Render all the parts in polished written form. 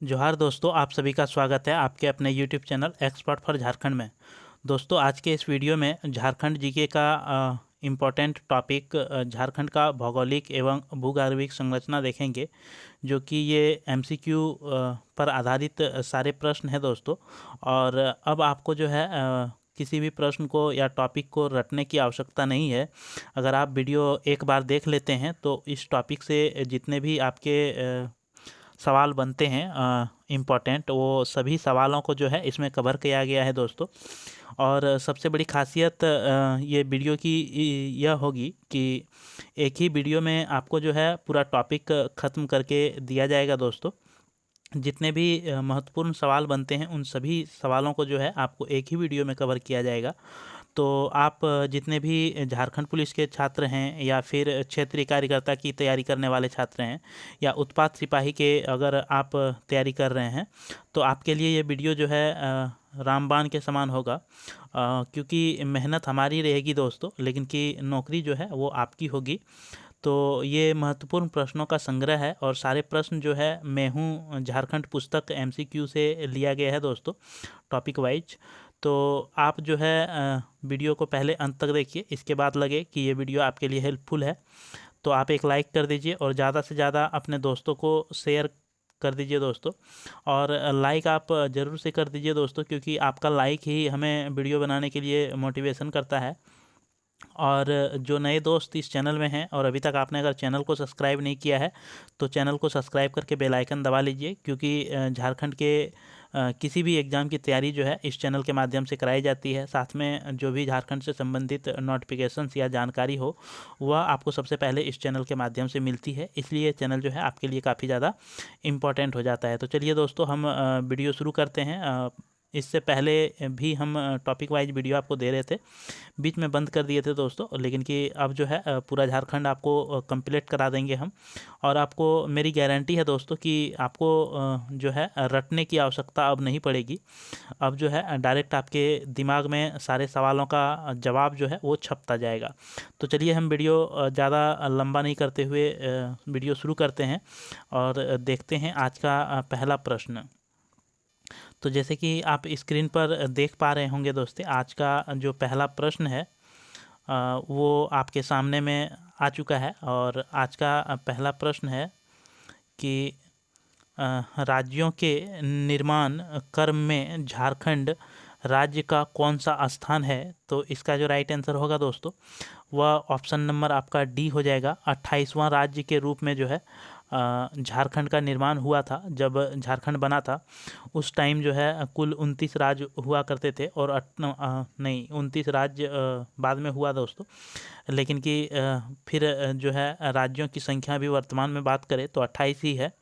जोहार दोस्तों, आप सभी का स्वागत है आपके अपने YouTube channel expert for Jharkhand में। दोस्तों, आज के इस वीडियो में झारखंड जीके का इम्पोर्टेंट टॉपिक झारखंड का भौगोलिक एवं भूगर्भिक संरचना देखेंगे, जो कि ये एमसीक्यू पर आधारित सारे प्रश्न हैं दोस्तों। और अब आपको जो है किसी भी प्रश्न को या टॉपिक को रटने की आवश्यकता नहीं है। अगर आप वीडियो एक बार देख लेते हैं तो इस टॉपिक से जितने भी आपके सवाल बनते हैं इम्पोर्टेंट, वो सभी सवालों को जो है इसमें कवर किया गया है दोस्तों। और सबसे बड़ी खासियत ये वीडियो की यह होगी कि एक ही वीडियो में आपको जो है पूरा टॉपिक ख़त्म करके दिया जाएगा दोस्तों। जितने भी महत्वपूर्ण सवाल बनते हैं उन सभी सवालों को जो है आपको एक ही वीडियो में कवर किया जाएगा। तो आप जितने भी झारखंड पुलिस के छात्र हैं या फिर क्षेत्रीय कार्यकर्ता की तैयारी करने वाले छात्र हैं या उत्पाद सिपाही के अगर आप तैयारी कर रहे हैं, तो आपके लिए ये वीडियो जो है रामबाण के समान होगा। क्योंकि मेहनत हमारी रहेगी दोस्तों, लेकिन कि नौकरी जो है वो आपकी होगी। तो ये महत्वपूर्ण प्रश्नों का संग्रह है और सारे प्रश्न जो है मैं हूँ झारखंड पुस्तक एमसीक्यू से लिया गया है दोस्तों, टॉपिक वाइज। तो आप जो है वीडियो को पहले अंत तक देखिए, इसके बाद लगे कि ये वीडियो आपके लिए हेल्पफुल है तो आप एक लाइक कर दीजिए और ज़्यादा से ज़्यादा अपने दोस्तों को शेयर कर दीजिए दोस्तों। और लाइक आप ज़रूर से कर दीजिए दोस्तों, क्योंकि आपका लाइक ही हमें वीडियो बनाने के लिए मोटिवेशन करता है। और जो नए दोस्त इस चैनल में हैं और अभी तक आपने अगर चैनल को सब्सक्राइब नहीं किया है तो चैनल को सब्सक्राइब करके बेल आइकन दबा लीजिए, क्योंकि झारखंड के किसी भी एग्ज़ाम की तैयारी जो है इस चैनल के माध्यम से कराई जाती है। साथ में जो भी झारखंड से संबंधित नोटिफिकेशंस या जानकारी हो वह आपको सबसे पहले इस चैनल के माध्यम से मिलती है, इसलिए चैनल जो है आपके लिए काफ़ी ज़्यादा इम्पोर्टेंट हो जाता है। तो चलिए दोस्तों, हम वीडियो शुरू करते हैं। इससे पहले भी हम टॉपिक वाइज वीडियो आपको दे रहे थे, बीच में बंद कर दिए थे दोस्तों, लेकिन कि अब जो है पूरा झारखंड आपको कंप्लीट करा देंगे हम। और आपको मेरी गारंटी है दोस्तों कि आपको जो है रटने की आवश्यकता अब नहीं पड़ेगी। अब जो है डायरेक्ट आपके दिमाग में सारे सवालों का जवाब जो है वो छपता जाएगा। तो चलिए हम वीडियो ज़्यादा लंबा नहीं करते हुए वीडियो शुरू करते हैं और देखते हैं आज का पहला प्रश्न। तो जैसे कि आप स्क्रीन पर देख पा रहे होंगे दोस्तों, आज का जो पहला प्रश्न है वो आपके सामने में आ चुका है। और आज का पहला प्रश्न है कि राज्यों के निर्माण क्रम में झारखंड राज्य का कौन सा स्थान है। तो इसका जो राइट आंसर होगा दोस्तों वह ऑप्शन नंबर आपका डी हो जाएगा। 28वां राज्य के रूप में जो है झारखंड का निर्माण हुआ था। जब झारखंड बना था उस टाइम जो है कुल 29 राज्य हुआ करते थे, और नहीं, 29 राज्य बाद में हुआ दोस्तों। लेकिन कि फिर जो है राज्यों की संख्या भी वर्तमान में बात करें तो 28 ही है,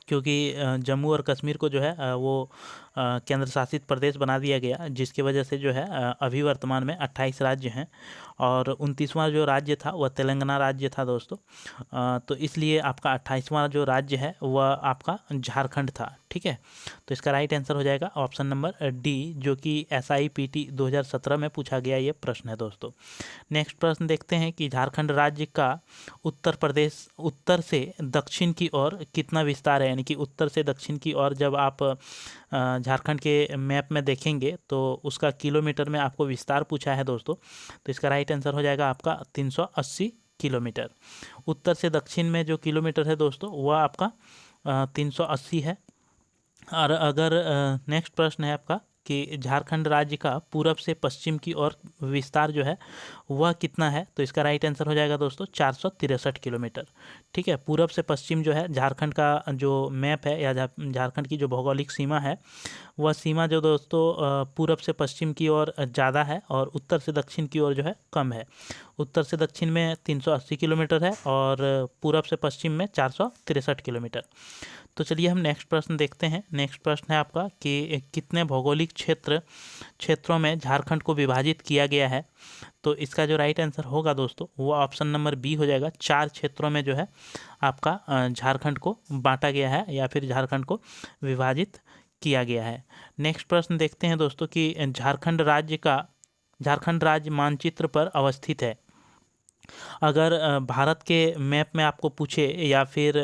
क्योंकि जम्मू और कश्मीर को जो है वो केंद्र शासित प्रदेश बना दिया गया, जिसकी वजह से जो है अभी वर्तमान में 28 राज्य हैं। और 29वां जो राज्य था वह तेलंगाना राज्य था दोस्तों। तो इसलिए आपका 28वां जो राज्य है वह आपका झारखंड था। ठीक है, तो इसका राइट आंसर हो जाएगा ऑप्शन नंबर डी, जो कि SIPT 2017 में पूछा गया ये प्रश्न है दोस्तों। नेक्स्ट प्रश्न देखते हैं कि झारखंड राज्य का उत्तर प्रदेश उत्तर से दक्षिण की ओर कितना विस्तार है। यानी कि उत्तर से दक्षिण की ओर जब आप झारखंड के मैप में देखेंगे तो उसका किलोमीटर में आपको विस्तार पूछा है दोस्तों। तो इसका राइट आंसर हो जाएगा आपका 380 किलोमीटर। उत्तर से दक्षिण में जो किलोमीटर है दोस्तों वह आपका 380 है। और अगर नेक्स्ट प्रश्न है आपका कि झारखंड राज्य का पूरब से पश्चिम की ओर विस्तार जो है वह कितना है। तो इसका राइट आंसर हो जाएगा दोस्तों 463 किलोमीटर। ठीक है, पूरब से पश्चिम जो है झारखंड का जो मैप है या झारखंड की जो भौगोलिक सीमा है वह सीमा जो दोस्तों पूरब से पश्चिम की ओर ज़्यादा है और उत्तर से दक्षिण की ओर जो है कम है। उत्तर से दक्षिण में 380 किलोमीटर है और पूरब से पश्चिम में 463 किलोमीटर। तो चलिए हम नेक्स्ट प्रश्न देखते हैं। नेक्स्ट प्रश्न है आपका कि कितने भौगोलिक क्षेत्रों में झारखंड को विभाजित किया गया है। तो इसका जो राइट आंसर होगा दोस्तों वो ऑप्शन नंबर बी हो जाएगा। 4 क्षेत्रों में जो है आपका झारखंड को बांटा गया है या फिर झारखंड को विभाजित किया गया है। नेक्स्ट प्रश्न देखते हैं दोस्तों कि झारखंड राज्य मानचित्र पर अवस्थित है। अगर भारत के मैप में आपको पूछे या फिर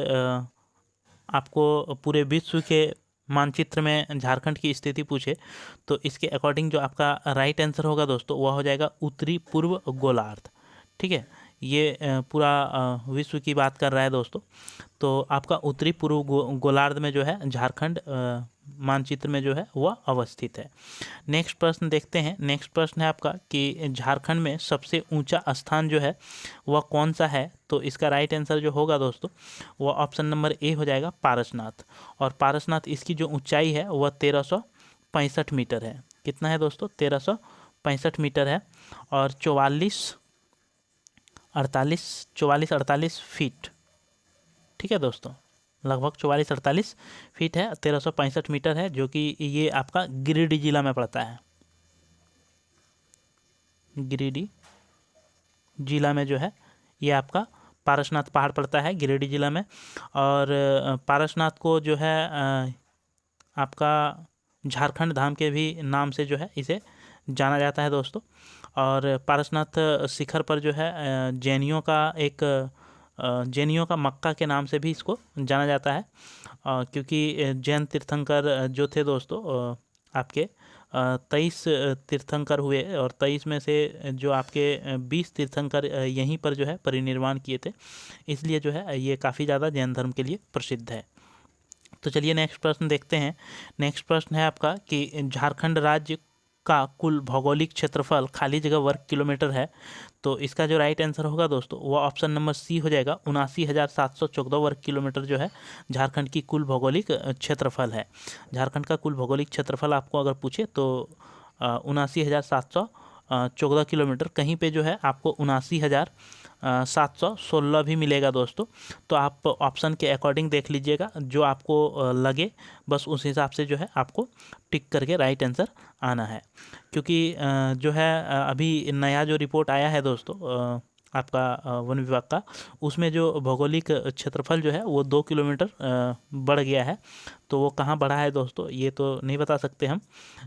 आपको पूरे विश्व के मानचित्र में झारखंड की स्थिति पूछे तो इसके अकॉर्डिंग जो आपका राइट आंसर होगा दोस्तों वह हो जाएगा उत्तरी पूर्व गोलार्ध। ठीक है, ये पूरा विश्व की बात कर रहा है दोस्तों। तो आपका उत्तरी पूर्व गोलार्ध में जो है झारखंड मानचित्र में जो है वह अवस्थित है। नेक्स्ट प्रश्न देखते हैं। नेक्स्ट प्रश्न है आपका कि झारखंड में सबसे ऊंचा स्थान जो है वह कौन सा है। तो इसका राइट आंसर जो होगा दोस्तों वह ऑप्शन नंबर ए हो जाएगा, पारसनाथ। और पारसनाथ इसकी जो ऊंचाई है वह 1365 मीटर है। कितना है दोस्तों? 1365 मीटर है। और 44-48 फीट। ठीक है दोस्तों, लगभग 44-48 फीट है, 1365 मीटर है, जो कि ये आपका गिरिडीह जिला में पड़ता है। गिरिडीह जिला में जो है ये आपका पारसनाथ पहाड़ पड़ता है, गिरिडीह जिला में। और पारसनाथ को जो है आपका झारखंड धाम के भी नाम से जो है इसे जाना जाता है दोस्तों। और पारसनाथ शिखर पर जो है जैनियों का मक्का के नाम से भी इसको जाना जाता है, क्योंकि जैन तीर्थंकर जो थे दोस्तों आपके 23 तीर्थंकर हुए, और 23 में से जो आपके 20 तीर्थंकर यहीं पर जो है परिनिर्वाण किए थे, इसलिए जो है ये काफ़ी ज़्यादा जैन धर्म के लिए प्रसिद्ध है। तो चलिए नेक्स्ट प्रश्न देखते हैं। नेक्स्ट प्रश्न है आपका कि झारखंड राज्य का कुल भौगोलिक क्षेत्रफल खाली जगह वर्ग किलोमीटर है। तो इसका जो राइट आंसर होगा दोस्तों वह ऑप्शन नंबर सी हो जाएगा, 79,714 वर्ग किलोमीटर जो है झारखंड की कुल भौगोलिक क्षेत्रफल है। झारखंड का कुल भौगोलिक क्षेत्रफल आपको अगर पूछे तो 79,714 किलोमीटर, कहीं पे जो है आपको 79,716 भी मिलेगा दोस्तों। तो आप ऑप्शन के अकॉर्डिंग देख लीजिएगा, जो आपको लगे बस उस हिसाब से जो है आपको टिक करके राइट आंसर आना है। क्योंकि जो है अभी नया जो रिपोर्ट आया है दोस्तों आपका वन विभाग का, उसमें जो भौगोलिक क्षेत्रफल जो है वो 2 किलोमीटर बढ़ गया है। तो वो कहाँ बढ़ा है दोस्तों ये तो नहीं बता सकते हम,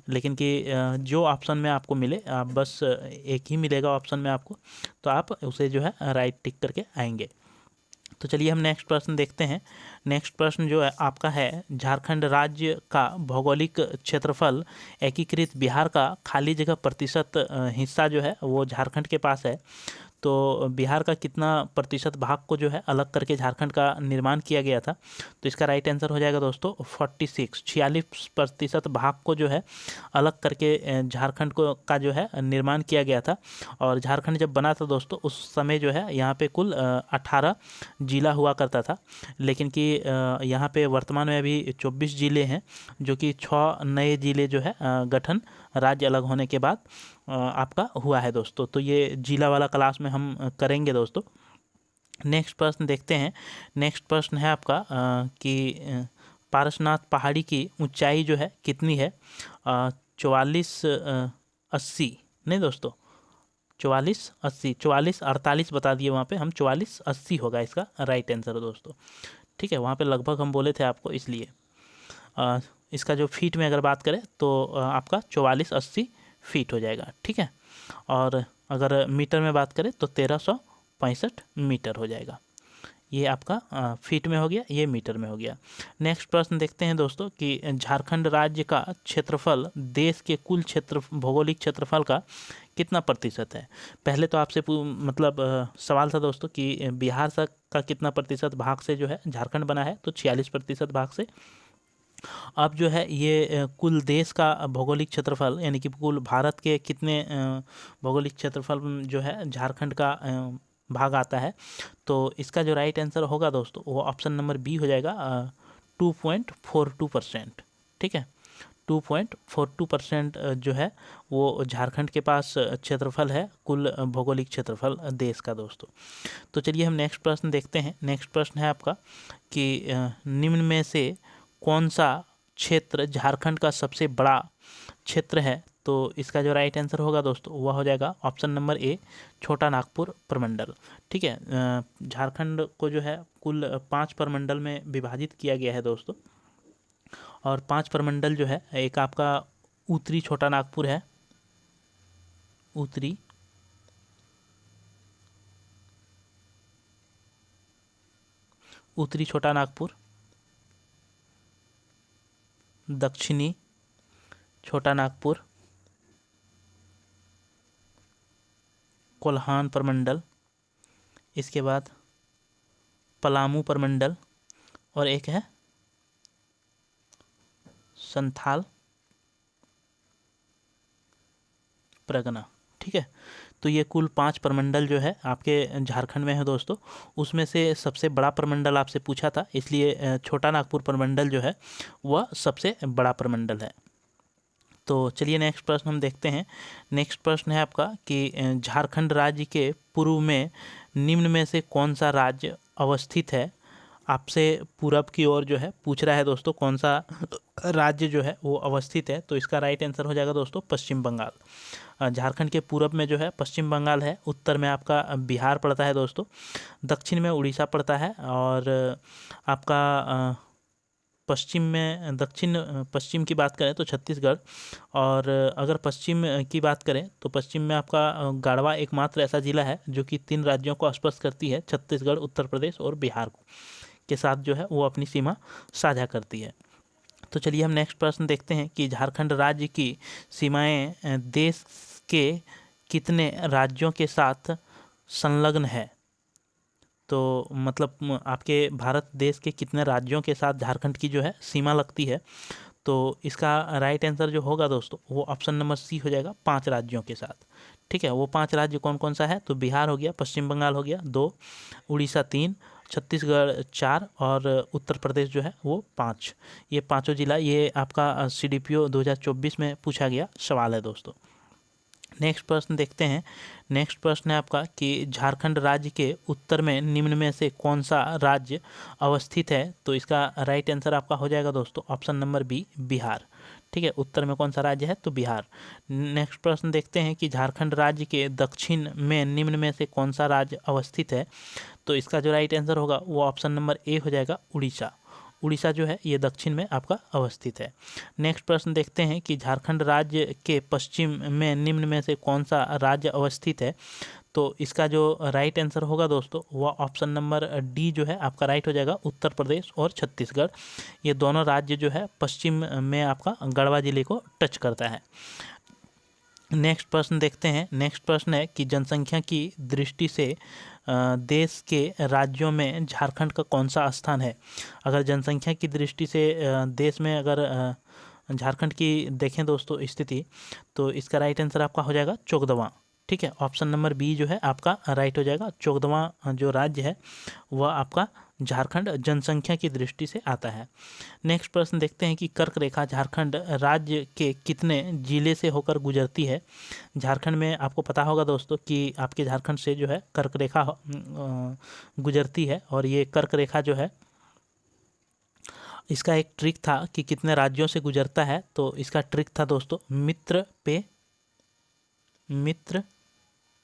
लेकिन कि जो ऑप्शन में आपको मिले, आप बस एक ही मिलेगा ऑप्शन में आपको, तो आप उसे जो है राइट टिक करके आएंगे। तो चलिए हम नेक्स्ट प्रश्न देखते हैं। नेक्स्ट प्रश्न जो है आपका है, झारखंड राज्य का भौगोलिक क्षेत्रफल एकीकृत बिहार का खाली जगह प्रतिशत हिस्सा जो है वो झारखंड के पास है। तो बिहार का कितना प्रतिशत भाग को जो है अलग करके झारखंड का निर्माण किया गया था। तो इसका राइट आंसर हो जाएगा दोस्तों 46% भाग को जो है अलग करके झारखंड को का जो है निर्माण किया गया था। और झारखंड जब बना था दोस्तों उस समय जो है यहाँ पे कुल 18 जिला हुआ करता था, लेकिन कि यहाँ पे वर्तमान में अभी 24 जिले हैं, जो कि 6 नए जिले जो है गठन राज्य अलग होने के बाद आपका हुआ है दोस्तों। तो ये जिला वाला क्लास में हम करेंगे दोस्तों। नेक्स्ट प्रश्न देखते हैं। नेक्स्ट प्रश्न है आपका कि पारसनाथ पहाड़ी की ऊंचाई जो है कितनी है। 44-80 नहीं दोस्तों, 44-48 बता दिए वहाँ पे हम, 44-80 होगा इसका राइट आंसर दोस्तों। ठीक है, वहाँ पे लगभग हम बोले थे आपको, इसलिए इसका जो फीट में अगर बात करें तो आपका 44-80 फीट हो जाएगा। ठीक है, और अगर मीटर में बात करें तो 1365 मीटर हो जाएगा। ये आपका फीट में हो गया, ये मीटर में हो गया। नेक्स्ट प्रश्न देखते हैं दोस्तों कि झारखंड राज्य का क्षेत्रफल देश के कुल क्षेत्र भौगोलिक क्षेत्रफल का कितना प्रतिशत है। पहले तो आपसे मतलब सवाल था दोस्तों कि बिहार का कितना प्रतिशत भाग से जो है झारखंड बना है, तो 46% भाग से। अब जो है ये कुल देश का भौगोलिक क्षेत्रफल यानी कि कुल भारत के कितने भौगोलिक क्षेत्रफल जो है झारखंड का भाग आता है। तो इसका जो राइट आंसर होगा दोस्तों वो ऑप्शन नंबर बी हो जाएगा, 2.42%। ठीक है, 2.42% जो है वो झारखंड के पास क्षेत्रफल है, कुल भौगोलिक क्षेत्रफल देश का दोस्तों। तो चलिए हम नेक्स्ट प्रश्न देखते हैं। नेक्स्ट प्रश्न है आपका कि निम्न में से कौन सा क्षेत्र झारखंड का सबसे बड़ा क्षेत्र है। तो इसका जो राइट आंसर होगा दोस्तों वह हो जाएगा ऑप्शन नंबर ए, छोटा नागपुर प्रमंडल। ठीक है, झारखंड को जो है कुल 5 प्रमंडल में विभाजित किया गया है दोस्तों। और 5 प्रमंडल जो है, एक आपका उत्तरी छोटा नागपुर है, उत्तरी छोटा नागपुर, दक्षिणी छोटा नागपुर, कोल्हान प्रमंडल, इसके बाद पलामू प्रमंडल, और एक है संथाल परगना। ठीक है, तो ये कुल 5 प्रमंडल जो है आपके झारखंड में है दोस्तों। उसमें से सबसे बड़ा प्रमंडल आपसे पूछा था, इसलिए छोटा नागपुर प्रमंडल जो है वह सबसे बड़ा प्रमंडल है। तो चलिए नेक्स्ट प्रश्न हम देखते हैं। नेक्स्ट प्रश्न है आपका कि झारखंड राज्य के पूर्व में निम्न में से कौन सा राज्य अवस्थित है। आपसे पूरब की ओर जो है पूछ रहा है दोस्तों, कौन सा राज्य जो है वो अवस्थित है। तो इसका राइट आंसर हो जाएगा दोस्तों पश्चिम बंगाल। झारखंड के पूरब में जो है पश्चिम बंगाल है, उत्तर में आपका बिहार पड़ता है दोस्तों, दक्षिण में उड़ीसा पड़ता है, और आपका पश्चिम में पश्चिम की बात करें तो छत्तीसगढ़, और अगर पश्चिम की बात करें तो पश्चिम में आपका गाढ़वा एकमात्र ऐसा जिला है जो कि 3 राज्यों को स्पर्श करती है, छत्तीसगढ़, उत्तर प्रदेश और बिहार के साथ जो है वो अपनी सीमा साझा करती है। तो चलिए हम नेक्स्ट प्रश्न देखते हैं कि झारखंड राज्य की सीमाएं देश के कितने राज्यों के साथ संलग्न है। तो मतलब आपके भारत देश के कितने राज्यों के साथ झारखंड की जो है सीमा लगती है। तो इसका राइट आंसर जो होगा दोस्तों वो ऑप्शन नंबर सी हो जाएगा, 5 राज्यों के साथ। ठीक है, वो 5 राज्य कौन कौन सा है, तो बिहार हो गया, पश्चिम बंगाल हो गया 2, उड़ीसा 3, छत्तीसगढ़ 4, और उत्तर प्रदेश जो है वो 5। ये पाँचों जिला, ये आपका CDPO 2024 में पूछा गया सवाल है दोस्तों। नेक्स्ट प्रश्न देखते हैं। नेक्स्ट प्रश्न है आपका कि झारखंड राज्य के उत्तर में निम्न में से कौन सा राज्य अवस्थित है। तो इसका राइट आंसर आपका हो जाएगा दोस्तों ऑप्शन नंबर बी, बिहार। ठीक है, उत्तर में कौन सा राज्य है, तो बिहार। नेक्स्ट प्रश्न देखते हैं कि झारखंड राज्य के दक्षिण में निम्न में से कौन सा राज्य अवस्थित है। तो इसका जो राइट आंसर होगा वो ऑप्शन नंबर ए हो जाएगा, उड़ीसा। उड़ीसा जो है ये दक्षिण में आपका अवस्थित है। नेक्स्ट प्रश्न देखते हैं कि झारखंड राज्य के पश्चिम में निम्न में से कौन सा राज्य अवस्थित है। तो इसका जो राइट आंसर होगा दोस्तों वह ऑप्शन नंबर डी जो है आपका राइट हो जाएगा, उत्तर प्रदेश और छत्तीसगढ़। ये दोनों राज्य जो है पश्चिम में आपका गढ़वा जिले को टच करता है। नेक्स्ट प्रश्न देखते हैं। नेक्स्ट प्रश्न है कि जनसंख्या की दृष्टि से देश के राज्यों में झारखंड का कौन सा स्थान है। अगर जनसंख्या की दृष्टि से देश में अगर झारखंड की देखें दोस्तों स्थिति, तो इसका राइट आंसर आपका हो जाएगा 14वां। ठीक है, ऑप्शन नंबर बी जो है आपका राइट हो जाएगा, 14वां जो राज्य है वह आपका झारखंड जनसंख्या की दृष्टि से आता है। नेक्स्ट प्रश्न देखते हैं कि कर्क रेखा झारखंड राज्य के कितने जिले से होकर गुजरती है। झारखंड में आपको पता होगा दोस्तों कि आपके झारखंड से जो है कर्क रेखा गुजरती है, और ये कर्क रेखा जो है इसका एक ट्रिक था कि कितने राज्यों से गुजरता है। तो इसका ट्रिक था दोस्तों मित्र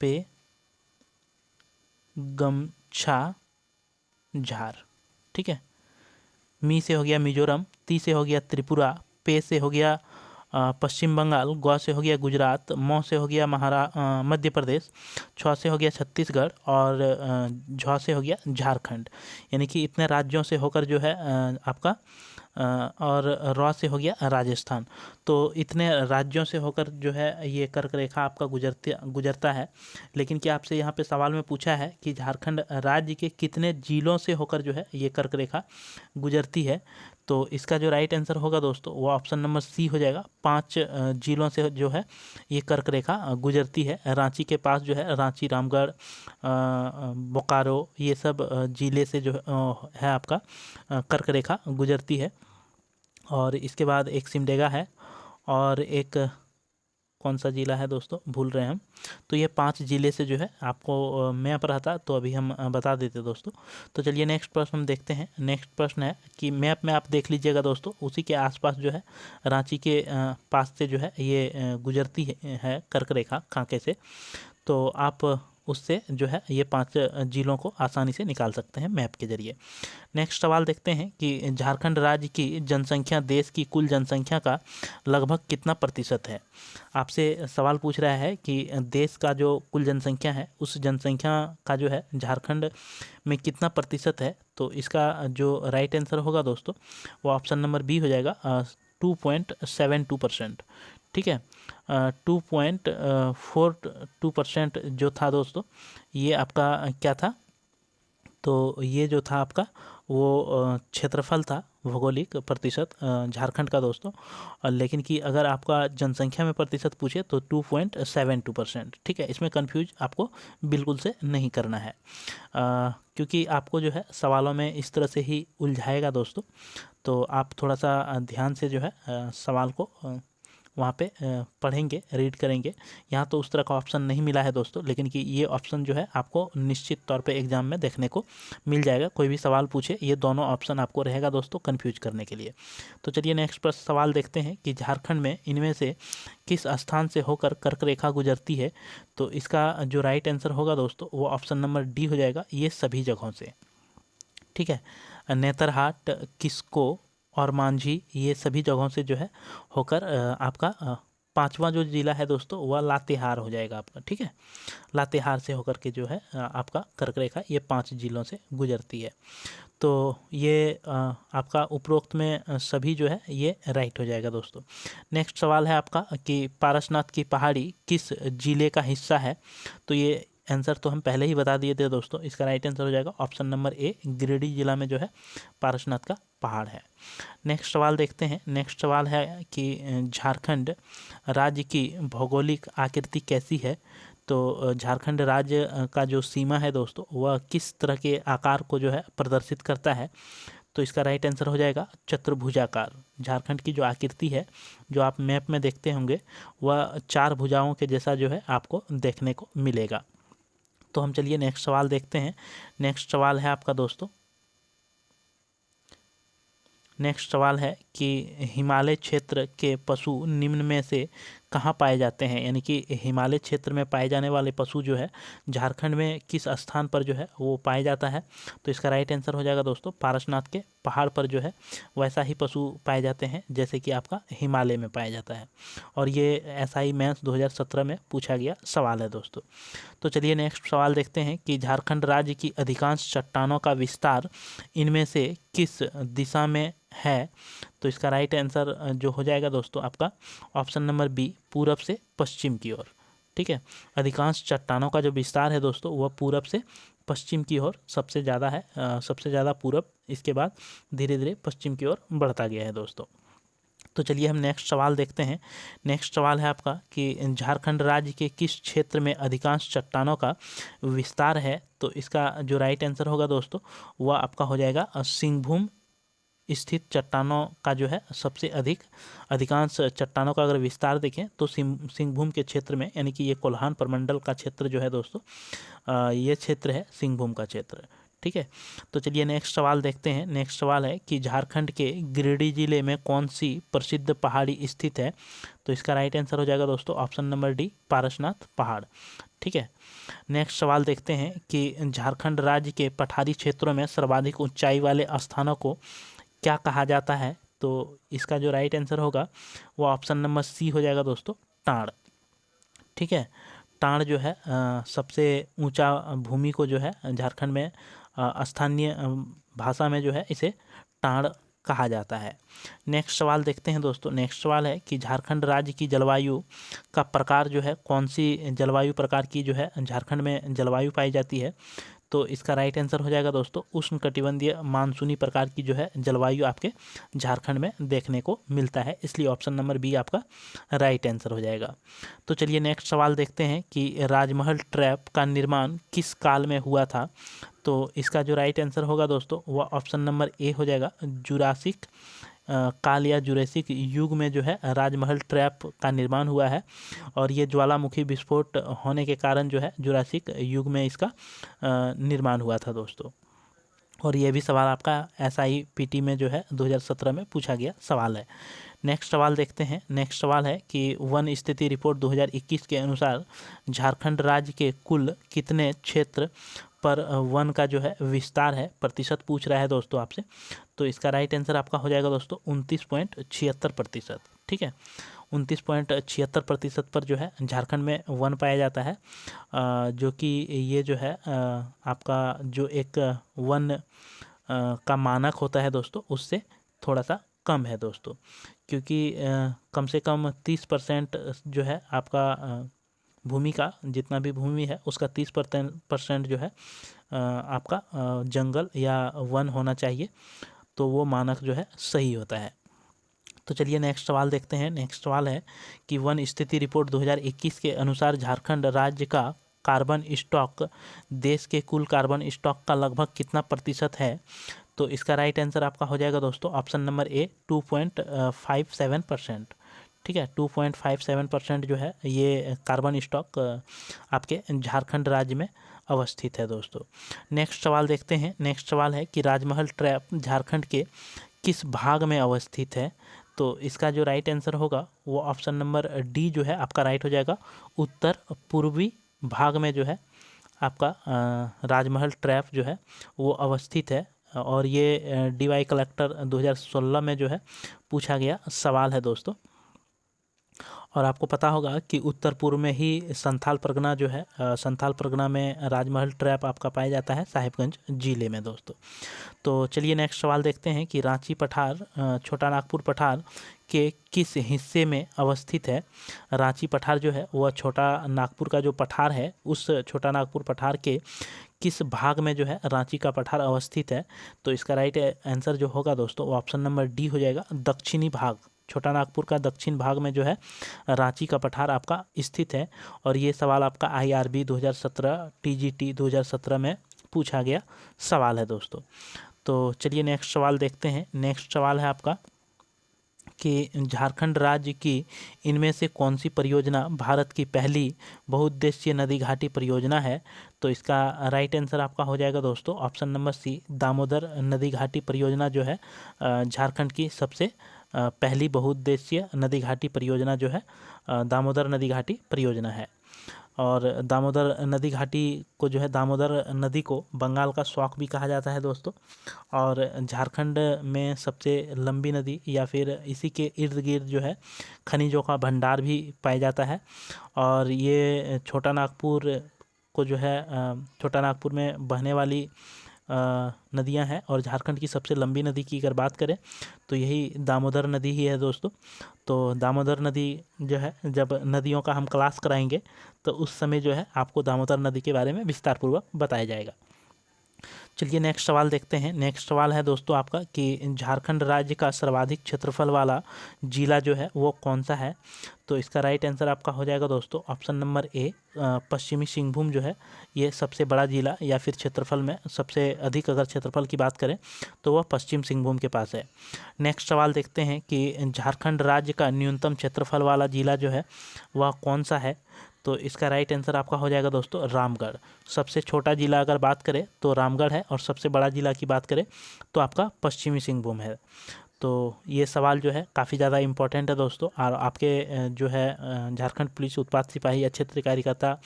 पे गमछा झार। ठीक है, मी से हो गया मिजोरम, ती से हो गया त्रिपुरा, पे से हो गया पश्चिम बंगाल, गौ से हो गया गुजरात, मौ से हो गया मध्य प्रदेश, छ से हो गया छत्तीसगढ़, और झ से हो गया झारखंड। यानी कि इतने राज्यों से होकर जो है आपका और र से हो गया राजस्थान। तो इतने राज्यों से होकर जो है ये कर्क रेखा आपका गुजरता है। लेकिन क्या आपसे यहाँ पे सवाल में पूछा है कि झारखंड राज्य के कितने जिलों से होकर जो है ये कर्क रेखा गुजरती है। तो इसका जो राइट आंसर होगा दोस्तों वो ऑप्शन नंबर सी हो जाएगा, 5 जिलों से जो है ये कर्क रेखा गुजरती है। रांची के पास जो है रांची, रामगढ़, बोकारो, ये सब जिले से जो है आपका कर्क रेखा गुजरती है। और इसके बाद एक सिमडेगा है, और एक कौन सा जिला है दोस्तों भूल रहे हैं हम। तो ये 5 जिले से जो है आपको मैप रहता तो अभी हम बता देते दोस्तों। तो चलिए नेक्स्ट प्रश्न हम देखते हैं। नेक्स्ट प्रश्न है कि मैप में आप देख लीजिएगा दोस्तों, उसी के आसपास जो है रांची के पास से जो है ये गुजरती है कर्क रेखा कांके से। तो आप उससे जो है ये 5 जिलों को आसानी से निकाल सकते हैं मैप के जरिए। नेक्स्ट सवाल देखते हैं कि झारखंड राज्य की जनसंख्या देश की कुल जनसंख्या का लगभग कितना प्रतिशत है। आपसे सवाल पूछ रहा है कि देश का जो कुल जनसंख्या है उस जनसंख्या का जो है झारखंड में कितना प्रतिशत है। तो इसका जो राइट आंसर होगा दोस्तों वो ऑप्शन नंबर बी हो जाएगा, 2.72%। ठीक है, 2.42% जो था दोस्तों, ये आपका क्या था, तो ये जो था आपका वो क्षेत्रफल था, भौगोलिक प्रतिशत झारखंड का दोस्तों। लेकिन कि अगर आपका जनसंख्या में प्रतिशत पूछे तो 2.72%। ठीक है, इसमें कंफ्यूज आपको बिल्कुल से नहीं करना है, क्योंकि आपको जो है सवालों में इस तरह से ही उलझाएगा दोस्तों। तो आप थोड़ा सा ध्यान से जो है सवाल को वहाँ पे पढ़ेंगे, रीड करेंगे। यहाँ तो उस तरह का ऑप्शन नहीं मिला है दोस्तों, लेकिन कि ये ऑप्शन जो है आपको निश्चित तौर पे एग्जाम में देखने को मिल जाएगा। कोई भी सवाल पूछे ये दोनों ऑप्शन आपको रहेगा दोस्तों कंफ्यूज करने के लिए। तो चलिए नेक्स्ट पर सवाल देखते हैं कि झारखंड में इनमें से किस स्थान से होकर कर्क रेखा गुजरती है। तो इसका जो राइट आंसर होगा दोस्तों वो ऑप्शन नंबर डी हो जाएगा, ये सभी जगहों से। ठीक है, नेतरहाट, किस्को और मांझी, ये सभी जगहों से जो है होकर आपका पांचवा जो जिला है दोस्तों वह लातेहार हो जाएगा आपका। ठीक है, लातेहार से होकर के जो है आपका कर्क रेखा ये 5 जिलों से गुजरती है। तो ये आपका उपरोक्त में सभी जो है ये राइट हो जाएगा दोस्तों। नेक्स्ट सवाल है आपका कि पारसनाथ की पहाड़ी किस जिले का हिस्सा है। तो ये आंसर तो हम पहले ही बता दिए थे दोस्तों, इसका राइट आंसर हो जाएगा ऑप्शन नंबर ए, गिरिडीह जिला में जो है पारसनाथ का पहाड़ है। नेक्स्ट सवाल देखते हैं। नेक्स्ट सवाल है कि झारखंड राज्य की भौगोलिक आकृति कैसी है। तो झारखंड राज्य का जो सीमा है दोस्तों वह किस तरह के आकार को जो है प्रदर्शित करता है। तो इसका राइट आंसर हो जाएगा चतुर्भुजाकार। झारखंड की जो आकृति है जो आप मैप में देखते होंगे वह 4 भुजाओं के जैसा जो है आपको देखने को मिलेगा। तो हम चलिए नेक्स्ट सवाल देखते हैं। नेक्स्ट सवाल है आपका दोस्तों, नेक्स्ट सवाल है कि हिमालय क्षेत्र के पशु निम्न में से कहाँ पाए जाते हैं। यानी कि हिमालय क्षेत्र में पाए जाने वाले पशु जो है झारखंड में किस स्थान पर जो है वो पाया जाता है। तो इसका राइट आंसर हो जाएगा दोस्तों पारसनाथ के पहाड़ पर जो है वैसा ही पशु पाए जाते हैं जैसे कि आपका हिमालय में पाया जाता है। और ये SI मेंस 2017 में पूछा गया सवाल है दोस्तों। तो चलिए नेक्स्ट सवाल देखते हैं कि झारखंड राज्य की अधिकांश चट्टानों का विस्तार इनमें से किस दिशा में है। तो इसका राइट आंसर जो हो जाएगा दोस्तों आपका ऑप्शन नंबर बी, पूरब से पश्चिम की ओर। ठीक है, अधिकांश चट्टानों का जो विस्तार है दोस्तों वह पूरब से पश्चिम की ओर सबसे ज़्यादा है, सबसे ज़्यादा पूरब, इसके बाद धीरे धीरे पश्चिम की ओर बढ़ता गया है दोस्तों। तो चलिए हम नेक्स्ट सवाल देखते हैं। नेक्स्ट सवाल है आपका कि झारखंड राज्य के किस क्षेत्र में अधिकांश चट्टानों का विस्तार है। तो इसका जो राइट आंसर होगा दोस्तों वह आपका हो जाएगा सिंहभूम स्थित चट्टानों का जो है सबसे अधिकांश चट्टानों का अगर विस्तार देखें तो सिंहभूम के क्षेत्र में, यानी कि ये कोल्हान प्रमंडल का क्षेत्र जो है दोस्तों ये क्षेत्र है सिंहभूम का क्षेत्र। ठीक है, तो चलिए नेक्स्ट सवाल देखते हैं। नेक्स्ट सवाल है कि झारखंड के गिरिडीह जिले में कौन सी प्रसिद्ध पहाड़ी स्थित है। तो इसका राइट आंसर हो जाएगा दोस्तों ऑप्शन नंबर डी, पारसनाथ पहाड़। ठीक है, नेक्स्ट सवाल देखते हैं कि झारखंड राज्य के पठारी क्षेत्रों में सर्वाधिक ऊंचाई वाले स्थानों को क्या कहा जाता है। तो इसका जो राइट आंसर होगा वो ऑप्शन नंबर सी हो जाएगा दोस्तों, टाड़। ठीक है, टाड़ जो है सबसे ऊंचा भूमि को जो है झारखंड में स्थानीय भाषा में जो है इसे टाड़ कहा जाता है। नेक्स्ट सवाल देखते हैं दोस्तों। नेक्स्ट सवाल है कि झारखंड राज्य की जलवायु का प्रकार जो है, कौन सी जलवायु प्रकार की जो है झारखंड में जलवायु पाई जाती है। तो इसका राइट आंसर हो जाएगा दोस्तों उष्णकटिबंधीय मानसूनी प्रकार की जो है जलवायु आपके झारखंड में देखने को मिलता है, इसलिए ऑप्शन नंबर बी आपका राइट आंसर हो जाएगा। तो चलिए नेक्स्ट सवाल देखते हैं कि राजमहल ट्रैप का निर्माण किस काल में हुआ था। तो इसका जो राइट आंसर होगा दोस्तों वह ऑप्शन नंबर ए हो जाएगा, जुरासिक काल या जुरासिक युग में जो है राजमहल ट्रैप का निर्माण हुआ है। और ये ज्वालामुखी विस्फोट होने के कारण जो है जुरासिक युग में इसका निर्माण हुआ था दोस्तों। और ये भी सवाल आपका SIPT में जो है 2017 में पूछा गया सवाल है। नेक्स्ट सवाल देखते हैं। नेक्स्ट सवाल है कि वन स्थिति रिपोर्ट 2021 के अनुसार झारखंड राज्य के कुल कितने क्षेत्र पर वन का जो है विस्तार है, प्रतिशत पूछ रहा है दोस्तों आपसे। तो इसका राइट आंसर आपका हो जाएगा दोस्तों 29.76%। ठीक है, 29.76% पर जो है झारखंड में वन पाया जाता है, जो कि ये जो है आपका जो एक वन का मानक होता है दोस्तों उससे थोड़ा सा कम है दोस्तों। क्योंकि कम से कम 30% जो है आपका भूमि का, जितना भी भूमि है उसका 30% जो है आपका जंगल या वन होना चाहिए, तो वो मानक जो है सही होता है। तो चलिए नेक्स्ट सवाल देखते हैं। नेक्स्ट सवाल है कि वन स्थिति रिपोर्ट 2021 के अनुसार झारखंड राज्य का कार्बन स्टॉक देश के कुल कार्बन स्टॉक का लगभग कितना प्रतिशत है? तो इसका राइट आंसर आपका हो जाएगा दोस्तों ऑप्शन नंबर ए 2.57%। ठीक है, 2.57% जो है ये कार्बन स्टॉक आपके झारखंड राज्य में अवस्थित है दोस्तों। नेक्स्ट सवाल देखते हैं। नेक्स्ट सवाल है कि राजमहल ट्रैप झारखंड के किस भाग में अवस्थित है? तो इसका जो राइट आंसर होगा वो ऑप्शन नंबर डी जो है आपका राइट हो जाएगा, उत्तर पूर्वी भाग में जो है आपका राजमहल ट्रैप जो है वो अवस्थित है। और ये DY कलेक्टर 2016 में जो है पूछा गया सवाल है दोस्तों। और आपको पता होगा कि उत्तर पूर्व में ही संथाल परगना जो है, संथाल परगना में राजमहल ट्रैप आपका पाया जाता है साहिबगंज जिले में दोस्तों। तो चलिए नेक्स्ट सवाल देखते हैं कि रांची पठार छोटा नागपुर पठार के किस हिस्से में अवस्थित है? रांची पठार जो है वह छोटा नागपुर का जो पठार है उस छोटा नागपुर पठार के किस भाग में जो है रांची का पठार अवस्थित है? तो इसका राइट आंसर जो होगा दोस्तों वो ऑप्शन नंबर डी हो जाएगा, दक्षिणी भाग। छोटा नागपुर का दक्षिण भाग में जो है रांची का पठार आपका स्थित है। और ये सवाल आपका IRB 2017 TGT 2017 में पूछा गया सवाल है दोस्तों। तो चलिए नेक्स्ट सवाल देखते हैं। नेक्स्ट सवाल है आपका कि झारखंड राज्य की इनमें से कौन सी परियोजना भारत की पहली बहुउद्देशीय नदी घाटी परियोजना है? तो इसका राइट आंसर आपका हो जाएगा दोस्तों ऑप्शन नंबर सी, दामोदर नदी घाटी परियोजना जो है झारखंड की सबसे पहली बहुउद्देशीय नदी घाटी परियोजना जो है दामोदर नदी घाटी परियोजना है। और दामोदर नदी घाटी को जो है, दामोदर नदी को बंगाल का शौक भी कहा जाता है दोस्तों। और झारखंड में सबसे लंबी नदी या फिर इसी के इर्द गिर्द जो है खनिजों का भंडार भी पाया जाता है। और ये छोटा नागपुर को जो है छोटा नागपुर में बहने वाली नदियां हैं। और झारखंड की सबसे लंबी नदी की अगर बात करें तो यही दामोदर नदी ही है दोस्तों। तो दामोदर नदी जो है, जब नदियों का हम क्लास कराएंगे तो उस समय जो है आपको दामोदर नदी के बारे में विस्तारपूर्वक बताया जाएगा। चलिए नेक्स्ट सवाल देखते हैं। नेक्स्ट सवाल है दोस्तों आपका कि झारखंड राज्य का सर्वाधिक क्षेत्रफल वाला जिला जो है वो कौन सा है? तो इसका राइट आंसर आपका हो जाएगा दोस्तों ऑप्शन नंबर ए, पश्चिमी सिंहभूम जो है ये सबसे बड़ा जिला, या फिर क्षेत्रफल में सबसे अधिक अगर क्षेत्रफल की बात करें तो वह पश्चिम सिंहभूम के पास है। नेक्स्ट सवाल देखते हैं कि झारखंड राज्य का न्यूनतम क्षेत्रफल वाला जिला जो है वह कौन सा है? तो इसका राइट आंसर आपका हो जाएगा दोस्तों रामगढ़। सबसे छोटा जिला अगर बात करें तो रामगढ़ है, और सबसे बड़ा जिला की बात करें तो आपका पश्चिमी सिंहभूम है। तो ये सवाल जो है काफ़ी ज़्यादा इम्पोर्टेंट है दोस्तों। और आपके जो है झारखंड पुलिस उत्पाद सिपाही या क्षेत्रीय कार्यकर्ता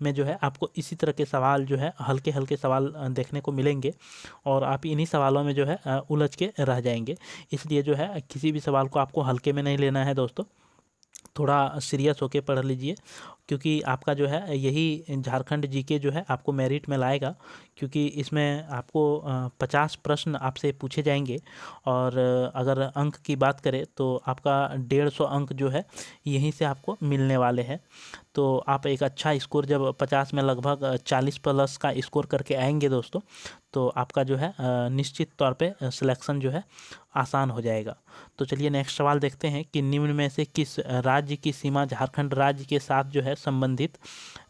में जो है आपको इसी तरह के सवाल जो है हल्के हल्के सवाल देखने को मिलेंगे, और आप इन्हीं सवालों में जो है उलझ के रह जाएंगे। इसलिए जो है किसी भी सवाल को आपको हल्के में नहीं लेना है दोस्तों, थोड़ा सीरियस होके पढ़ लीजिए, क्योंकि आपका जो है यही झारखंड जीके जो है आपको मेरिट में लाएगा। क्योंकि इसमें आपको 50 प्रश्न आपसे पूछे जाएंगे। और अगर अंक की बात करें तो आपका 150 अंक जो है यहीं से आपको मिलने वाले हैं। तो आप एक अच्छा स्कोर जब 50 में लगभग 40 प्लस का स्कोर करके आएंगे दोस्तों, तो आपका जो है निश्चित तौर पे सिलेक्शन जो है आसान हो जाएगा। तो चलिए नेक्स्ट सवाल देखते हैं कि निम्न में से किस राज्य की सीमा झारखंड राज्य के साथ जो है संबंधित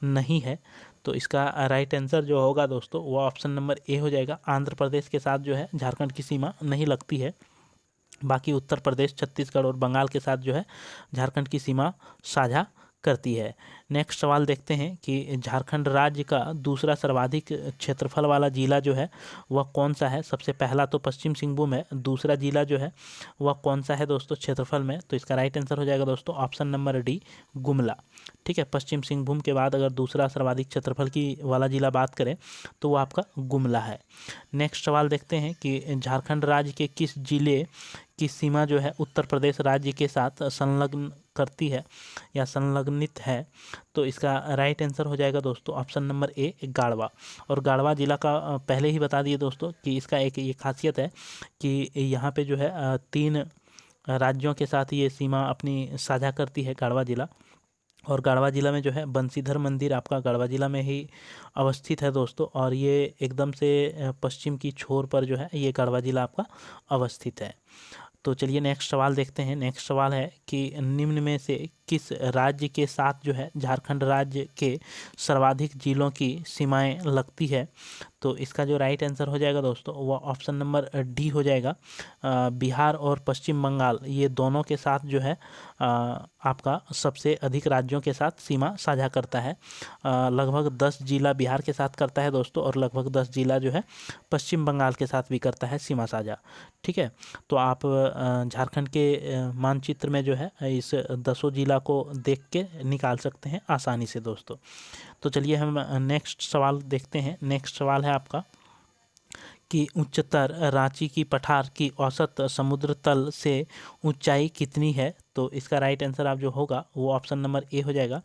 नहीं है? तो इसका राइट आंसर जो होगा दोस्तों वो ऑप्शन नंबर ए हो जाएगा, आंध्र प्रदेश के साथ जो है झारखंड की सीमा नहीं लगती है। बाकी उत्तर प्रदेश, छत्तीसगढ़ और बंगाल के साथ जो है झारखंड की सीमा साझा करती है। नेक्स्ट सवाल देखते हैं कि झारखंड राज्य का दूसरा सर्वाधिक क्षेत्रफल वाला जिला जो है वह कौन सा है? सबसे पहला तो पश्चिम सिंहभूम है, दूसरा जिला जो है वह कौन सा है दोस्तों क्षेत्रफल में? तो इसका राइट आंसर हो जाएगा दोस्तों ऑप्शन नंबर डी, गुमला। ठीक है, पश्चिम सिंहभूम के बाद अगर दूसरा सर्वाधिक क्षेत्रफल की वाला जिला बात करें तो वो आपका गुमला है। नेक्स्ट सवाल देखते हैं कि झारखंड राज्य के किस जिले की सीमा जो है उत्तर प्रदेश राज्य के साथ संलग्न करती है या संलग्नित है? तो इसका राइट आंसर हो जाएगा दोस्तों ऑप्शन नंबर ए, गाड़वा। और गाड़वा जिला का पहले ही बता दिए दोस्तों कि इसका एक ये खासियत है कि यहाँ पे जो है 3 राज्यों के साथ ये सीमा अपनी साझा करती है गाढ़वा जिला। और गाढ़वा जिला में जो है बंसीधर मंदिर आपका गाढ़वा जिला में ही अवस्थित है दोस्तों। और ये एकदम से पश्चिम की छोर पर जो है ये गाढ़वा जिला आपका अवस्थित है। तो चलिए नेक्स्ट सवाल देखते हैं। नेक्स्ट सवाल है कि निम्न में से किस राज्य के साथ जो है झारखंड राज्य के सर्वाधिक जिलों की सीमाएं लगती है। तो इसका जो राइट आंसर हो जाएगा दोस्तों वो ऑप्शन नंबर डी हो जाएगा। बिहार और पश्चिम बंगाल ये दोनों के साथ जो है आपका सबसे अधिक राज्यों के साथ सीमा साझा करता है। लगभग 10 जिला बिहार के साथ करता है दोस्तों, और लगभग 10 जिला जो है पश्चिम बंगाल के साथ भी करता है सीमा साझा। ठीक है, तो आप झारखंड के मानचित्र में जो है इस 10 जिला को देख के निकाल सकते हैं आसानी से दोस्तों। तो चलिए हम नेक्स्ट सवाल देखते हैं। नेक्स्ट सवाल है आपका कि उच्चतर रांची की पठार की औसत समुद्र तल से ऊंचाई कितनी है। तो इसका राइट आंसर आप जो होगा वो ऑप्शन नंबर ए हो जाएगा।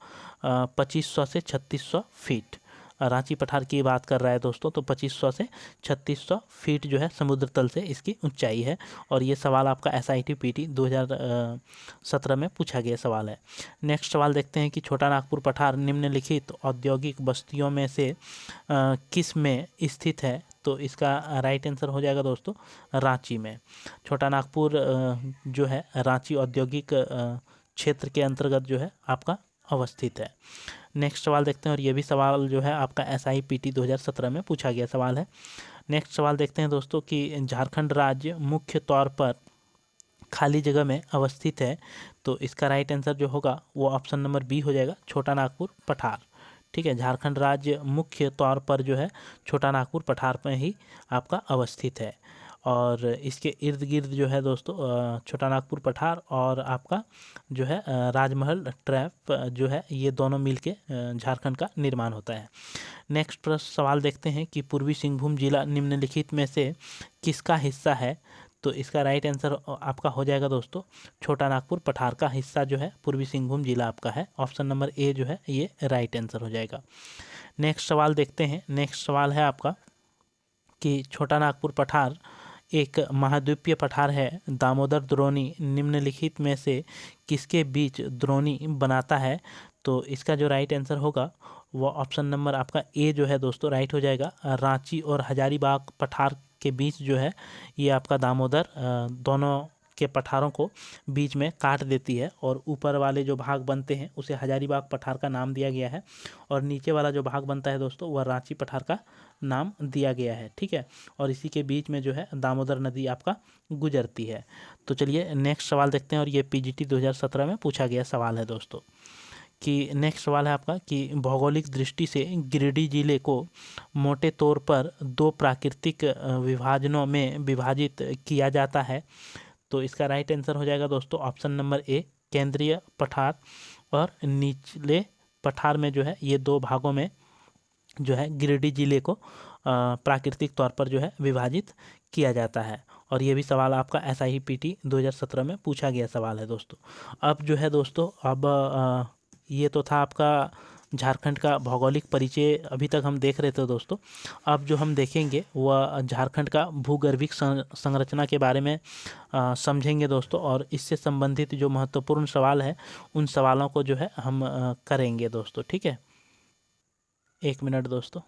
2500 से 3600 फीट। रांची पठार की बात कर रहा है दोस्तों, तो 2500 से 3600 फीट जो है समुद्र तल से इसकी ऊंचाई है। और ये सवाल आपका SIT PT 2017 में पूछा गया सवाल है। नेक्स्ट सवाल देखते हैं कि छोटा नागपुर पठार निम्नलिखित औद्योगिक बस्तियों में से किस में स्थित है। तो इसका राइट आंसर हो जाएगा दोस्तों रांची में। छोटा नागपुर जो है रांची औद्योगिक क्षेत्र के अंतर्गत जो है आपका अवस्थित है। नेक्स्ट सवाल देखते हैं, और ये भी सवाल जो है आपका SIPT 2017 में पूछा गया सवाल है। नेक्स्ट सवाल देखते हैं दोस्तों कि झारखंड राज्य मुख्य तौर पर खाली जगह में अवस्थित है। तो इसका राइट आंसर जो होगा वो ऑप्शन नंबर बी हो जाएगा, छोटा नागपुर पठार। ठीक है, झारखंड राज्य मुख्य तौर पर जो है छोटा नागपुर पठार में ही आपका अवस्थित है। और इसके इर्द गिर्द जो है दोस्तों छोटा नागपुर पठार और आपका जो है राजमहल ट्रैप जो है ये दोनों मिलके झारखंड का निर्माण होता है। नेक्स्ट प्रश्न सवाल देखते हैं कि पूर्वी सिंहभूम जिला निम्नलिखित में से किसका हिस्सा है। तो इसका राइट आंसर आपका हो जाएगा दोस्तों छोटा नागपुर पठार का हिस्सा जो है पूर्वी सिंहभूम जिला आपका है। ऑप्शन नंबर ए जो है ये राइट आंसर हो जाएगा। नेक्स्ट सवाल देखते हैं। नेक्स्ट सवाल है आपका कि छोटा नागपुर पठार एक महाद्वीपीय पठार है। दामोदर द्रोणी निम्नलिखित में से किसके बीच द्रोणी बनाता है। तो इसका जो राइट आंसर होगा वो ऑप्शन नंबर आपका ए जो है दोस्तों राइट हो जाएगा। रांची और हजारीबाग पठार के बीच जो है ये आपका दामोदर दोनों के पठारों को बीच में काट देती है, और ऊपर वाले जो भाग बनते हैं उसे हजारीबाग पठार का नाम दिया गया है, और नीचे वाला जो भाग बनता है दोस्तों वह रांची पठार का नाम दिया गया है। ठीक है, और इसी के बीच में जो है दामोदर नदी आपका गुजरती है। तो चलिए नेक्स्ट सवाल देखते हैं, और ये PGT 2017 में पूछा गया सवाल है दोस्तों कि नेक्स्ट सवाल है आपका कि भौगोलिक दृष्टि से गिरिडीह जिले को मोटे तौर पर 2 प्राकृतिक विभाजनों में विभाजित किया जाता है। तो इसका राइट आंसर हो जाएगा दोस्तों ऑप्शन नंबर ए, केंद्रीय पठार और निचले पठार में जो है ये 2 भागों में जो है गिरिडीह जिले को प्राकृतिक तौर पर जो है विभाजित किया जाता है। और ये भी सवाल आपका SIPT 2017 में पूछा गया सवाल है दोस्तों। अब जो है दोस्तों अब ये तो था आपका झारखंड का भौगोलिक परिचय अभी तक हम देख रहे थे दोस्तों। अब जो हम देखेंगे वह झारखंड का भूगर्भिक संरचना के बारे में समझेंगे दोस्तों, और इससे संबंधित जो महत्वपूर्ण सवाल है उन सवालों को जो है हम करेंगे दोस्तों। ठीक है, 1 मिनट दोस्तों।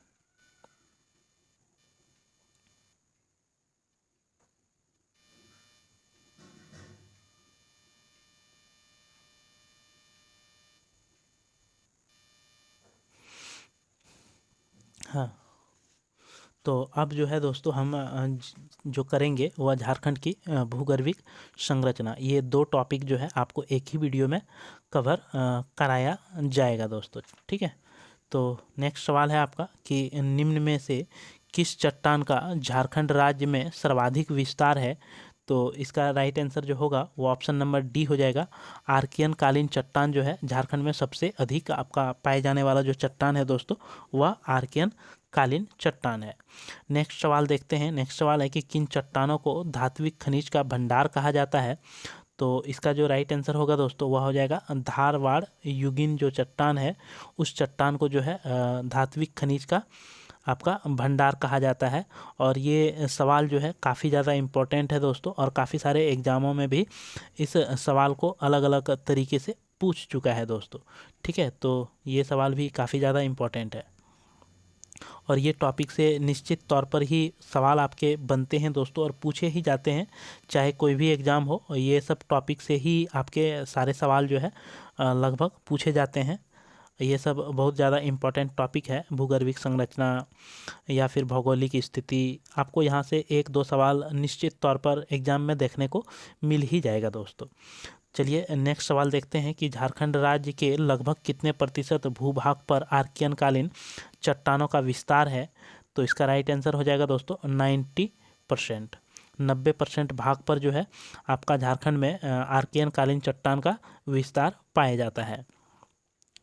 हाँ, तो अब जो है दोस्तों हम जो करेंगे वह झारखंड की भूगर्भिक संरचना, ये 2 टॉपिक जो है आपको एक ही वीडियो में कवर कराया जाएगा दोस्तों। ठीक है, तो नेक्स्ट सवाल है आपका कि निम्न में से किस चट्टान का झारखंड राज्य में सर्वाधिक विस्तार है। तो इसका राइट आंसर जो होगा वो ऑप्शन नंबर डी हो जाएगा। आर्कियन कालीन चट्टान जो है झारखंड में सबसे अधिक आपका पाए जाने वाला जो चट्टान है दोस्तों वह आर्कियन कालीन चट्टान है। नेक्स्ट सवाल देखते हैं। नेक्स्ट सवाल है कि किन चट्टानों को धात्विक खनिज का भंडार कहा जाता है। तो इसका जो राइट आंसर होगा दोस्तों वह हो जाएगा धारवाड़ युगीन जो चट्टान है उस चट्टान को जो है धात्विक खनिज का आपका भंडार कहा जाता है। और ये सवाल जो है काफ़ी ज़्यादा इम्पोर्टेंट है दोस्तों, और काफ़ी सारे एग्ज़ामों में भी इस सवाल को अलग अलग तरीके से पूछ चुका है दोस्तों। ठीक है, तो ये सवाल भी काफ़ी ज़्यादा इम्पोर्टेंट है और ये टॉपिक से निश्चित तौर पर ही सवाल आपके बनते हैं दोस्तों, और पूछे ही जाते हैं। चाहे कोई भी एग्ज़ाम हो, ये सब टॉपिक से ही आपके सारे सवाल जो है लगभग पूछे जाते हैं। ये सब बहुत ज़्यादा इम्पोर्टेंट टॉपिक है। भूगर्भिक संरचना या फिर भौगोलिक स्थिति, आपको यहाँ से एक दो सवाल निश्चित तौर पर एग्ज़ाम में देखने को मिल ही जाएगा दोस्तों। चलिए नेक्स्ट सवाल देखते हैं कि झारखंड राज्य के लगभग कितने प्रतिशत भूभाग पर आर्कियन कालीन चट्टानों का विस्तार है। तो इसका राइट आंसर हो जाएगा दोस्तों 90%। 90% भाग पर जो है आपका झारखंड में आर्कियन कालीन चट्टान का विस्तार पाया जाता है।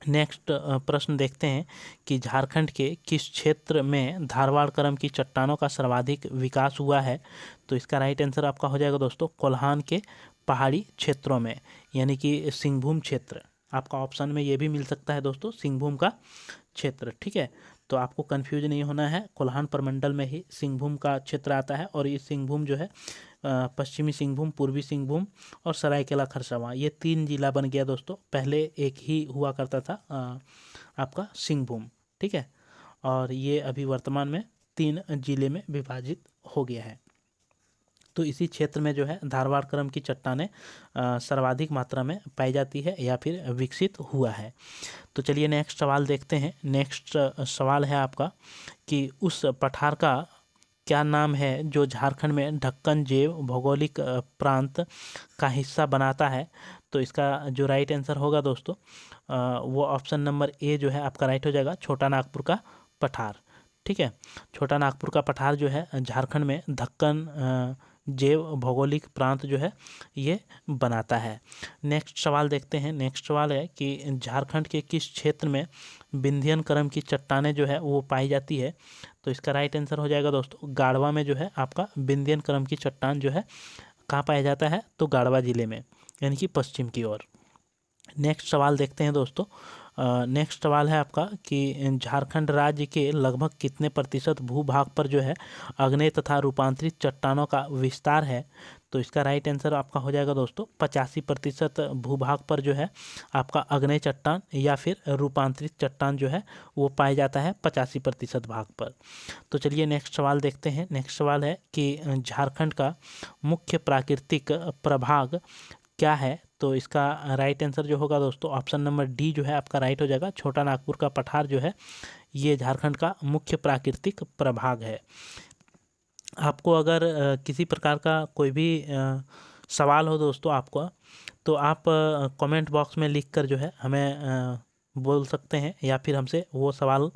नेक्स्ट प्रश्न देखते हैं कि झारखंड के किस क्षेत्र में धारवाड़ क्रम की चट्टानों का सर्वाधिक विकास हुआ है। तो इसका राइट आंसर आपका हो जाएगा दोस्तों कोल्हान के पहाड़ी क्षेत्रों में, यानी कि सिंहभूम क्षेत्र। आपका ऑप्शन में ये भी मिल सकता है दोस्तों, सिंहभूम का क्षेत्र। ठीक है, तो आपको कंफ्यूज नहीं होना है, कोल्हान प्रमंडल में ही सिंहभूम का क्षेत्र आता है। और ये सिंहभूम जो है पश्चिमी सिंहभूम, पूर्वी सिंहभूम और सरायकेला खरसावां, ये 3 जिला बन गया दोस्तों। पहले एक ही हुआ करता था आपका सिंहभूम। ठीक है, और ये अभी वर्तमान में 3 जिले में विभाजित हो गया है। तो इसी क्षेत्र में जो है धारवाड़ क्रम की चट्टानें सर्वाधिक मात्रा में पाई जाती है या फिर विकसित हुआ है। तो चलिए नेक्स्ट सवाल देखते हैं। नेक्स्ट सवाल है आपका कि उस पठार का क्या नाम है जो झारखंड में ढक्कन जैव भौगोलिक प्रांत का हिस्सा बनाता है। तो इसका जो राइट आंसर होगा दोस्तों वो ऑप्शन नंबर ए जो है आपका राइट हो जाएगा, छोटा नागपुर का पठार। ठीक है, छोटा नागपुर का पठार जो है झारखंड में ढक्कन जैव भौगोलिक प्रांत जो है ये बनाता है। नेक्स्ट सवाल देखते हैं। नेक्स्ट सवाल है कि झारखंड के किस क्षेत्र में विंध्यन क्रम की चट्टानें जो है वो पाई जाती है। तो इसका राइट आंसर हो जाएगा दोस्तों गाड़वा में जो है आपका विंध्यन क्रम की चट्टान जो है कहाँ पाया जाता है, तो गाड़वा जिले में, यानी कि पश्चिम की ओर। नेक्स्ट सवाल देखते हैं दोस्तों। नेक्स्ट सवाल है आपका कि झारखंड राज्य के लगभग कितने प्रतिशत भूभाग पर जो है आग्नेय तथा रूपांतरित चट्टानों का विस्तार है। तो इसका राइट आंसर आपका हो जाएगा दोस्तों 85% भूभाग पर जो है आपका आग्नेय चट्टान या फिर रूपांतरित चट्टान जो है वो पाया जाता है 85% भाग पर। तो चलिए नेक्स्ट सवाल देखते हैं। नेक्स्ट सवाल है कि झारखंड का मुख्य प्राकृतिक प्रभाग क्या है। तो इसका राइट आंसर जो होगा दोस्तों ऑप्शन नंबर डी जो है आपका राइट हो जाएगा, छोटा नागपुर का पठार जो है ये झारखंड का मुख्य प्राकृतिक प्रभाग है। आपको अगर किसी प्रकार का कोई भी सवाल हो दोस्तों आपको, तो आप कमेंट बॉक्स में लिख कर जो है हमें बोल सकते हैं या फिर हमसे वो सवाल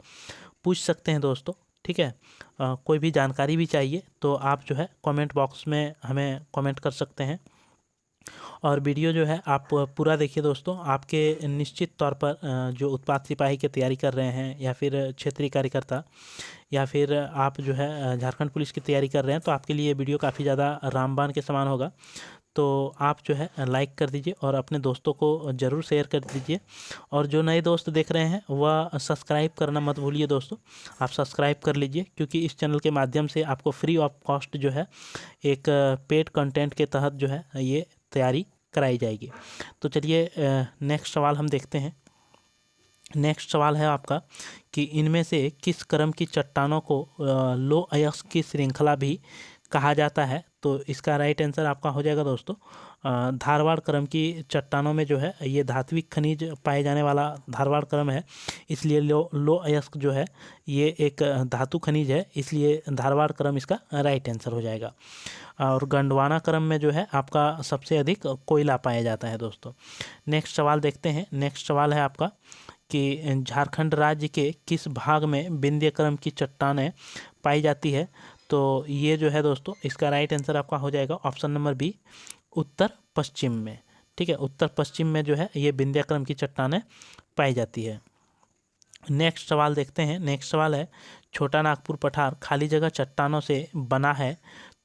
पूछ सकते हैं दोस्तों। ठीक है, कोई भी जानकारी भी चाहिए तो आप जो है कमेंट बॉक्स में हमें कमेंट कर सकते हैं। और वीडियो जो है आप पूरा देखिए दोस्तों। आपके निश्चित तौर पर जो उत्पाद सिपाही की तैयारी कर रहे हैं या फिर क्षेत्रीय कार्यकर्ता या फिर आप जो है झारखंड पुलिस की तैयारी कर रहे हैं, तो आपके लिए वीडियो काफ़ी ज़्यादा रामबाण के समान होगा। तो आप जो है लाइक कर दीजिए और अपने दोस्तों को ज़रूर शेयर कर दीजिए। और जो नए दोस्त देख रहे हैं वह सब्सक्राइब करना मत भूलिए दोस्तों, आप सब्सक्राइब कर लीजिए, क्योंकि इस चैनल के माध्यम से आपको फ्री ऑफ कॉस्ट जो है एक पेड कंटेंट के तहत जो है ये तैयारी कराई जाएगी। तो चलिए नेक्स्ट सवाल हम देखते हैं। नेक्स्ट सवाल है आपका कि इनमें से किस क्रम की चट्टानों को लो अयस्क की श्रृंखला भी कहा जाता है। तो इसका राइट आंसर आपका हो जाएगा दोस्तों धारवाड़ क्रम की चट्टानों में जो है ये धात्विक खनिज पाए जाने वाला धारवाड़ क्रम है, इसलिए लो अयस्क जो है ये एक धातु खनिज है, इसलिए धारवाड़ क्रम इसका राइट आंसर हो जाएगा। और गंडवाना क्रम में जो है आपका सबसे अधिक कोयला पाया जाता है दोस्तों। नेक्स्ट सवाल देखते हैं। नेक्स्ट सवाल है आपका कि झारखंड राज्य के किस भाग में विंध्य क्रम की चट्टानें पाई जाती है। तो ये जो है दोस्तों इसका राइट आंसर आपका हो जाएगा ऑप्शन नंबर बी, उत्तर पश्चिम में। ठीक है, उत्तर पश्चिम में जो है ये विंध्य क्रम की चट्टानें पाई जाती है। नेक्स्ट सवाल देखते हैं। नेक्स्ट सवाल है छोटा नागपुर पठार खाली जगह चट्टानों से बना है।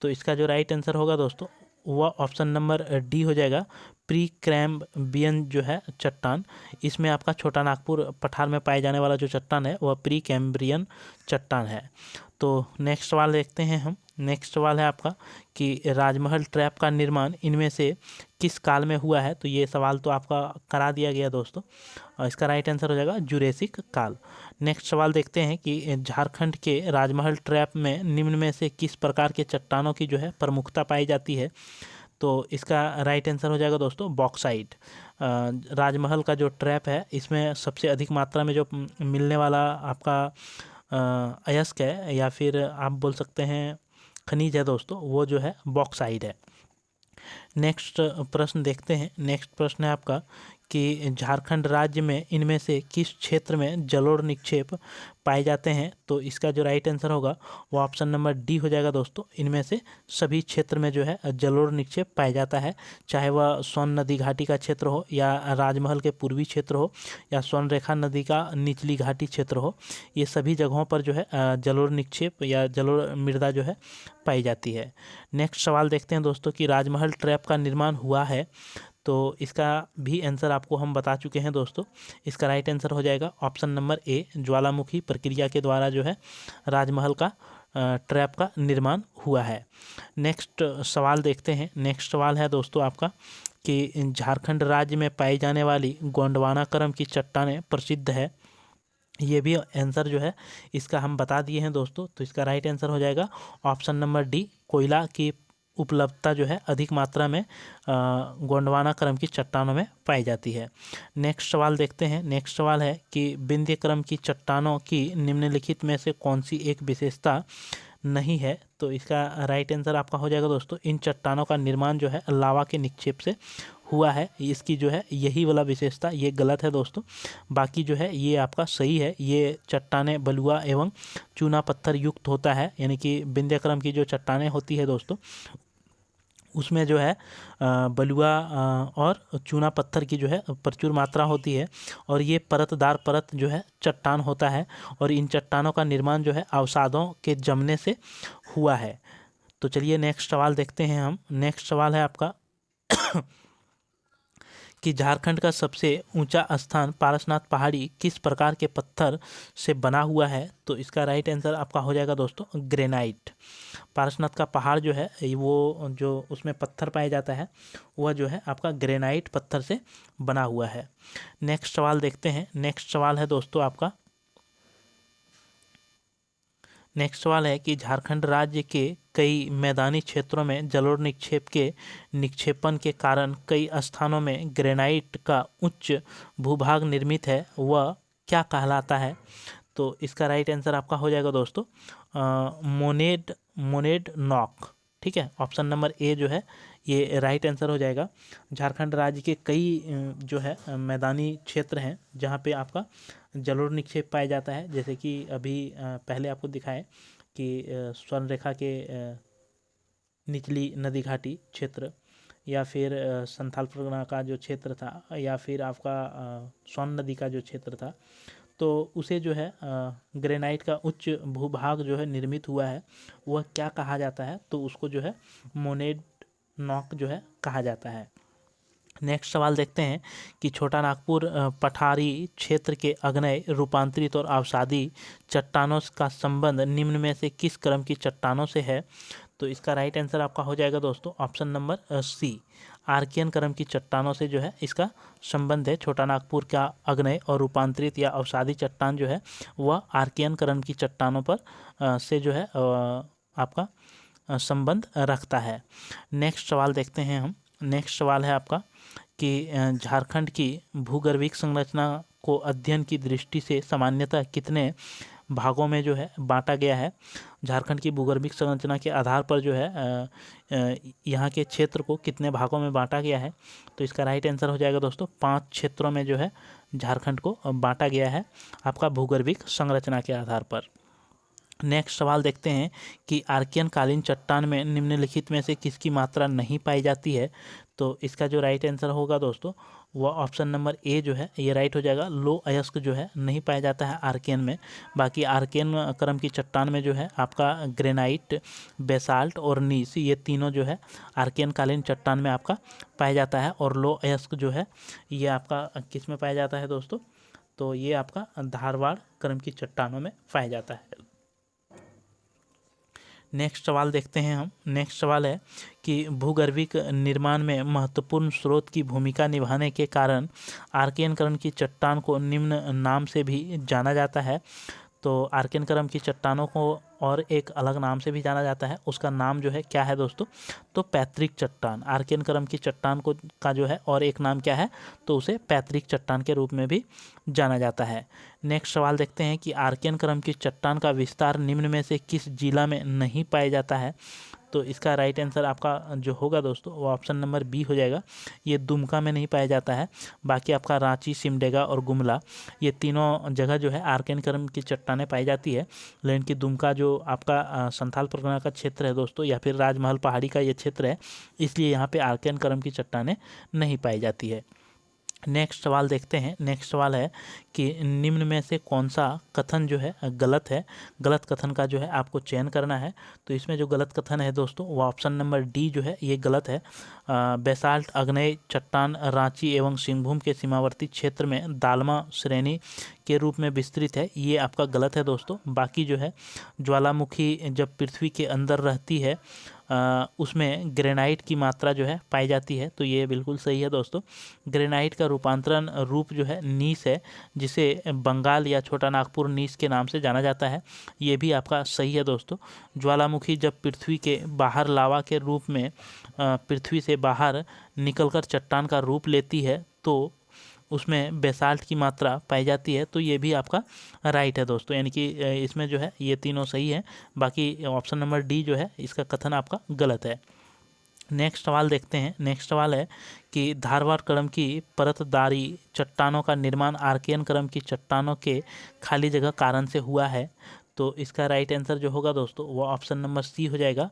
तो इसका जो राइट आंसर होगा दोस्तों वह ऑप्शन नंबर डी हो जाएगा, प्री कैम्ब्रियन जो है चट्टान, इसमें आपका छोटा नागपुर पठार में पाए जाने वाला जो चट्टान है वह प्री कैम्ब्रियन चट्टान है। तो नेक्स्ट सवाल देखते हैं हम। नेक्स्ट सवाल है आपका कि राजमहल ट्रैप का निर्माण इनमें से किस काल में हुआ है। तो ये सवाल तो आपका करा दिया गया दोस्तों, और इसका राइट आंसर हो जाएगा जुरेसिक काल। नेक्स्ट सवाल देखते हैं कि झारखंड के राजमहल ट्रैप में निम्न में से किस प्रकार के चट्टानों की जो है प्रमुखता पाई जाती है। तो इसका राइट आंसर हो जाएगा दोस्तों बॉक्साइट। राजमहल का जो ट्रैप है इसमें सबसे अधिक मात्रा में जो मिलने वाला आपका अयस्क है या फिर आप बोल सकते हैं खनिज है दोस्तों, वो जो है बॉक्साइट है। नेक्स्ट प्रश्न देखते हैं। नेक्स्ट प्रश्न है आपका कि झारखंड राज्य में इनमें से किस क्षेत्र में जलोढ़ निक्षेप पाए जाते हैं। तो इसका जो राइट आंसर होगा वो ऑप्शन नंबर डी हो जाएगा दोस्तों। इनमें से सभी क्षेत्र में जो है जलोढ़ निक्षेप पाया जाता है, चाहे वह सोन नदी घाटी का क्षेत्र हो या राजमहल के पूर्वी क्षेत्र हो या स्वर्णरेखा नदी का निचली घाटी क्षेत्र हो, ये सभी जगहों पर जो है जलोढ़ निक्षेप या जलोढ़ मृदा जो है पाई जाती है। नेक्स्ट सवाल देखते हैं दोस्तों कि राजमहल ट्रैप का निर्माण हुआ है। तो इसका भी आंसर आपको हम बता चुके हैं दोस्तों। इसका राइट आंसर हो जाएगा ऑप्शन नंबर ए, ज्वालामुखी प्रक्रिया के द्वारा जो है राजमहल का ट्रैप का निर्माण हुआ है। नेक्स्ट सवाल देखते हैं। नेक्स्ट सवाल है दोस्तों आपका कि झारखंड राज्य में पाई जाने वाली गोंडवाना करम की चट्टानें प्रसिद्ध है। ये भी आंसर जो है इसका हम बता दिए हैं दोस्तों। तो इसका राइट आंसर हो जाएगा ऑप्शन नंबर डी, कोयला की उपलब्धता जो है अधिक मात्रा में गोंडवाना क्रम की चट्टानों में पाई जाती है। नेक्स्ट सवाल देखते हैं। नेक्स्ट सवाल है कि विंध्य क्रम की चट्टानों की निम्नलिखित में से कौन सी एक विशेषता नहीं है। तो इसका राइट आंसर आपका हो जाएगा दोस्तों, इन चट्टानों का निर्माण जो है लावा के निक्षेप से हुआ है। इसकी जो है यही वाला विशेषता ये गलत है दोस्तों, बाकी जो है ये आपका सही है। ये चट्टानें बलुआ एवं चूना पत्थर युक्त होता है, यानी कि विंध्य क्रम की जो चट्टानें होती है दोस्तों उसमें जो है बलुआ और चूना पत्थर की जो है प्रचुर मात्रा होती है, और ये परतदार परत जो है चट्टान होता है, और इन चट्टानों का निर्माण जो है अवसादों के जमने से हुआ है। तो चलिए नेक्स्ट सवाल देखते हैं हम। नेक्स्ट सवाल है आपका कि झारखंड का सबसे ऊंचा स्थान पारसनाथ पहाड़ी किस प्रकार के पत्थर से बना हुआ है। तो इसका राइट आंसर आपका हो जाएगा दोस्तों ग्रेनाइट। पारसनाथ का पहाड़ जो है वो जो उसमें पत्थर पाया जाता है वह जो है आपका ग्रेनाइट पत्थर से बना हुआ है। नेक्स्ट सवाल देखते हैं। नेक्स्ट सवाल है दोस्तों आपका, नेक्स्ट सवाल है कि झारखंड राज्य के कई मैदानी क्षेत्रों में जलोढ़ निक्षेप के निक्षेपण के कारण कई स्थानों में ग्रेनाइट का उच्च भूभाग निर्मित है, वह क्या कहलाता है। तो इसका राइट आंसर आपका हो जाएगा दोस्तों मोनेड नॉक। ठीक है, ऑप्शन नंबर ए जो है ये राइट आंसर हो जाएगा। झारखंड राज्य के कई जो है मैदानी क्षेत्र हैं जहाँ पे आपका जलोढ़ निक्षेप पाया जाता है, जैसे कि अभी पहले आपको दिखाए कि स्वर्णरेखा के निचली नदी घाटी क्षेत्र, या फिर संथाल परगना का जो क्षेत्र था, या फिर आपका सोन नदी का जो क्षेत्र था, तो उसे जो है ग्रेनाइट का उच्च भूभाग जो है निर्मित हुआ है वह क्या कहा जाता है। तो उसको जो है मोनेड नॉक जो है कहा जाता है। नेक्स्ट सवाल देखते हैं कि छोटा नागपुर पठारी क्षेत्र के अग्नेय रूपांतरित और अवसादी चट्टानों का संबंध निम्न में से किस क्रम की चट्टानों से है। तो इसका राइट आंसर आपका हो जाएगा दोस्तों ऑप्शन नंबर सी, आर्कियन क्रम की चट्टानों से जो है इसका संबंध है। छोटा नागपुर का अग्नेय और रूपांतरित या अवसादी चट्टान जो है वह आर्कियन क्रम की चट्टानों पर से जो है आपका संबंध रखता है। नेक्स्ट सवाल देखते हैं हम। नेक्स्ट सवाल है आपका कि झारखंड की भूगर्भिक संरचना को अध्ययन की दृष्टि से सामान्यतः कितने भागों में जो है बांटा गया है। झारखंड की भूगर्भिक संरचना के आधार पर जो है यहाँ के क्षेत्र को कितने भागों में बांटा गया है। तो इसका राइट आंसर हो जाएगा दोस्तों 5 क्षेत्रों में जो है झारखंड को बांटा गया है आपका भूगर्भिक संरचना के आधार पर। नेक्स्ट सवाल देखते हैं कि आर्कियन कालीन चट्टान में निम्नलिखित में से किसकी मात्रा नहीं पाई जाती है। तो इसका जो राइट आंसर होगा दोस्तों वह ऑप्शन नंबर ए जो है ये राइट हो जाएगा। लो अयस्क जो है नहीं पाया जाता है आर्कियन में। बाकी आर्कियन क्रम की चट्टान में जो है आपका ग्रेनाइट, बेसाल्ट और नीस, ये तीनों जो है आर्कियन कालीन चट्टान में आपका पाया जाता है। और लो अयस्क जो है ये आपका किस में पाया जाता है दोस्तों, तो ये आपका धारवाड़ क्रम की चट्टानों में पाया जाता है। नेक्स्ट सवाल देखते हैं हम। नेक्स्ट सवाल है कि भूगर्भिक निर्माण में महत्वपूर्ण स्रोत की भूमिका निभाने के कारण आर्कियन क्रम की चट्टान को निम्न नाम से भी जाना जाता है। तो आर्कियन क्रम की चट्टानों को और एक अलग नाम से भी जाना जाता है, उसका नाम जो है क्या है दोस्तों, तो पैतृक चट्टान। आर्कियन क्रम की चट्टान को का जो है और एक नाम क्या है, तो उसे पैतृक चट्टान के रूप में भी जाना जाता है। नेक्स्ट सवाल देखते हैं कि आर्कियन क्रम की चट्टान का विस्तार निम्न में से किस जिला में नहीं पाया जाता है। तो इसका राइट आंसर आपका जो होगा दोस्तों वो ऑप्शन नंबर बी हो जाएगा। ये दुमका में नहीं पाया जाता है। बाकी आपका रांची, सिमडेगा और गुमला, ये तीनों जगह जो है आर्कियन क्रम की चट्टानें पाई जाती है। लेकिन कि दुमका जो आपका संथाल परगना का क्षेत्र है दोस्तों, या फिर राजमहल पहाड़ी का ये क्षेत्र है, इसलिए यहाँ पे आर्कियन क्रम की चट्टानें नहीं पाई जाती है। नेक्स्ट सवाल देखते हैं। नेक्स्ट सवाल है कि निम्न में से कौन सा कथन जो है गलत है। गलत कथन का जो है आपको चयन करना है। तो इसमें जो गलत कथन है दोस्तों वो ऑप्शन नंबर डी जो है ये गलत है। बेसाल्ट आग्नेय चट्टान रांची एवं सिंहभूम के सीमावर्ती क्षेत्र में दालमा श्रेणी के रूप में विस्तृत है, ये आपका गलत है दोस्तों। बाकी जो है ज्वालामुखी जब पृथ्वी के अंदर रहती है उसमें ग्रेनाइट की मात्रा जो है पाई जाती है, तो ये बिल्कुल सही है दोस्तों। ग्रेनाइट का रूपांतरण रूप जो है नीस है, जिसे बंगाल या छोटा नागपुर नीस के नाम से जाना जाता है, ये भी आपका सही है दोस्तों। ज्वालामुखी जब पृथ्वी के बाहर लावा के रूप में पृथ्वी से बाहर निकलकर चट्टान का रूप लेती है तो उसमें बेसाल्ट की मात्रा पाई जाती है, तो ये भी आपका राइट है दोस्तों। यानी कि इसमें जो है ये तीनों सही है। बाकी ऑप्शन नंबर डी जो है इसका कथन आपका गलत है। नेक्स्ट सवाल देखते हैं। नेक्स्ट सवाल है कि धारवाड़ क्रम की परतदारी चट्टानों का निर्माण आर्कियन क्रम की चट्टानों के खाली जगह कारण से हुआ है। तो इसका राइट आंसर जो होगा दोस्तों वो ऑप्शन नंबर सी हो जाएगा।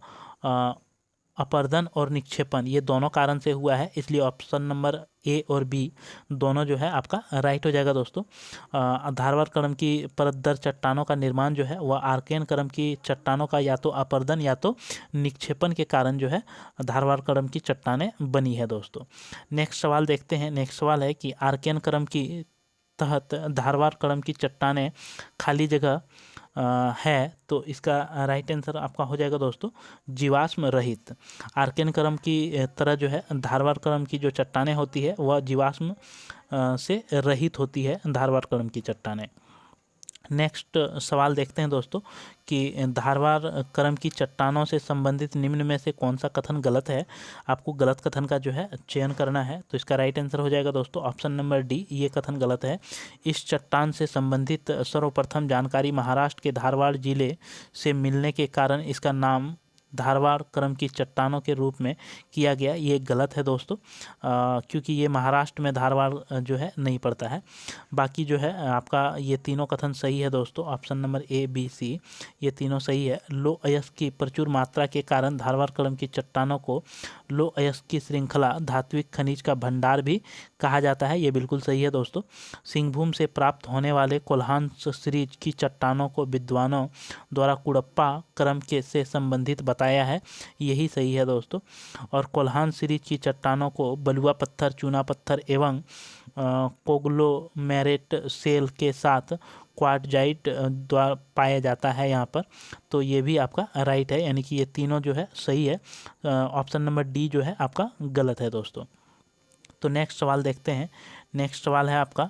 अपर्दन और निक्षेपण ये दोनों कारण से हुआ है, इसलिए ऑप्शन नंबर ए और बी दोनों जो है आपका राइट हो जाएगा दोस्तों। धारवाड़ क्रम की परतदर चट्टानों का निर्माण जो है वह आर्कियन क्रम की चट्टानों का या तो अपर्दन या तो निक्षेपण के कारण जो है धारवाड़ क्रम की चट्टानें बनी है दोस्तों। नेक्स्ट सवाल देखते हैं। नेक्स्ट सवाल है कि आर्कियन क्रम की तहत धारवाड़ क्रम की चट्टानें खाली जगह है, तो इसका राइट आंसर आपका हो जाएगा दोस्तों जीवाश्म रहित। आर्कियन क्रम की तरह जो है धारवाड़ क्रम की जो चट्टानें होती है वह जीवाश्म से रहित होती है धारवाड़ क्रम की चट्टानें। नेक्स्ट सवाल देखते हैं दोस्तों कि धारवाड़ क्रम की चट्टानों से संबंधित निम्न में से कौन सा कथन गलत है। आपको गलत कथन का जो है चयन करना है। तो इसका राइट आंसर हो जाएगा दोस्तों ऑप्शन नंबर डी, ये कथन गलत है। इस चट्टान से संबंधित सर्वप्रथम जानकारी महाराष्ट्र के धारवाड़ जिले से मिलने के कारण इसका नाम धारवाड़ क्रम की चट्टानों के रूप में किया गया, ये गलत है दोस्तों, क्योंकि ये महाराष्ट्र में धारवाड़ जो है नहीं पड़ता है। बाकी जो है आपका ये तीनों कथन सही है दोस्तों। ऑप्शन नंबर ए, बी, सी ये तीनों सही है। लो अयस्क की प्रचुर मात्रा के कारण धारवाड़ क्रम की चट्टानों को लो अयस्क की श्रृंखला धात्विक खनिज का भंडार भी कहा जाता है, ये बिल्कुल सही है दोस्तों। सिंहभूम से प्राप्त होने वाले कोल्हान सीरीज की चट्टानों को विद्वानों द्वारा कुड़प्पा क्रम के से संबंधित बताया है, यही सही है दोस्तों। और कोल्हान सीरीज की चट्टानों को बलुआ पत्थर, चूना पत्थर एवं कोग्लोमेरेट सेल के साथ क्वार्टजाइट द्वारा पाया जाता है यहाँ पर, तो ये भी आपका राइट है। यानी कि ये तीनों जो है सही है। ऑप्शन नंबर डी जो है आपका गलत है दोस्तों। तो नेक्स्ट सवाल देखते हैं। नेक्स्ट सवाल है आपका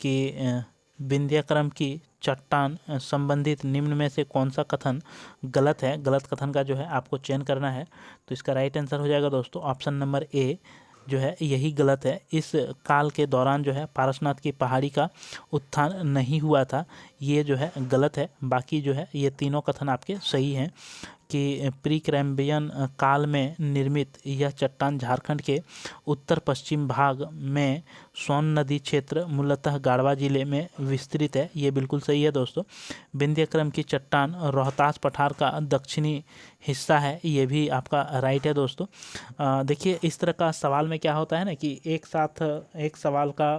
कि विंध्य क्रम की चट्टान संबंधित निम्न में से कौन सा कथन गलत है। गलत कथन का जो है आपको चयन करना है। तो इसका राइट आंसर हो जाएगा दोस्तों ऑप्शन नंबर ए जो है यही गलत है। इस काल के दौरान जो है पारसनाथ की पहाड़ी का उत्थान नहीं हुआ था, ये जो है गलत है। बाकी जो है ये तीनों कथन आपके सही हैं कि प्री कैम्ब्रियन काल में निर्मित यह चट्टान झारखंड के उत्तर पश्चिम भाग में सोन नदी क्षेत्र मूलतः गाढ़वा जिले में विस्तृत है, ये बिल्कुल सही है दोस्तों। विंध्य क्रम की चट्टान रोहतास पठार का दक्षिणी हिस्सा है, ये भी आपका राइट है दोस्तों। देखिए इस तरह का सवाल में क्या होता है ना कि एक साथ एक सवाल का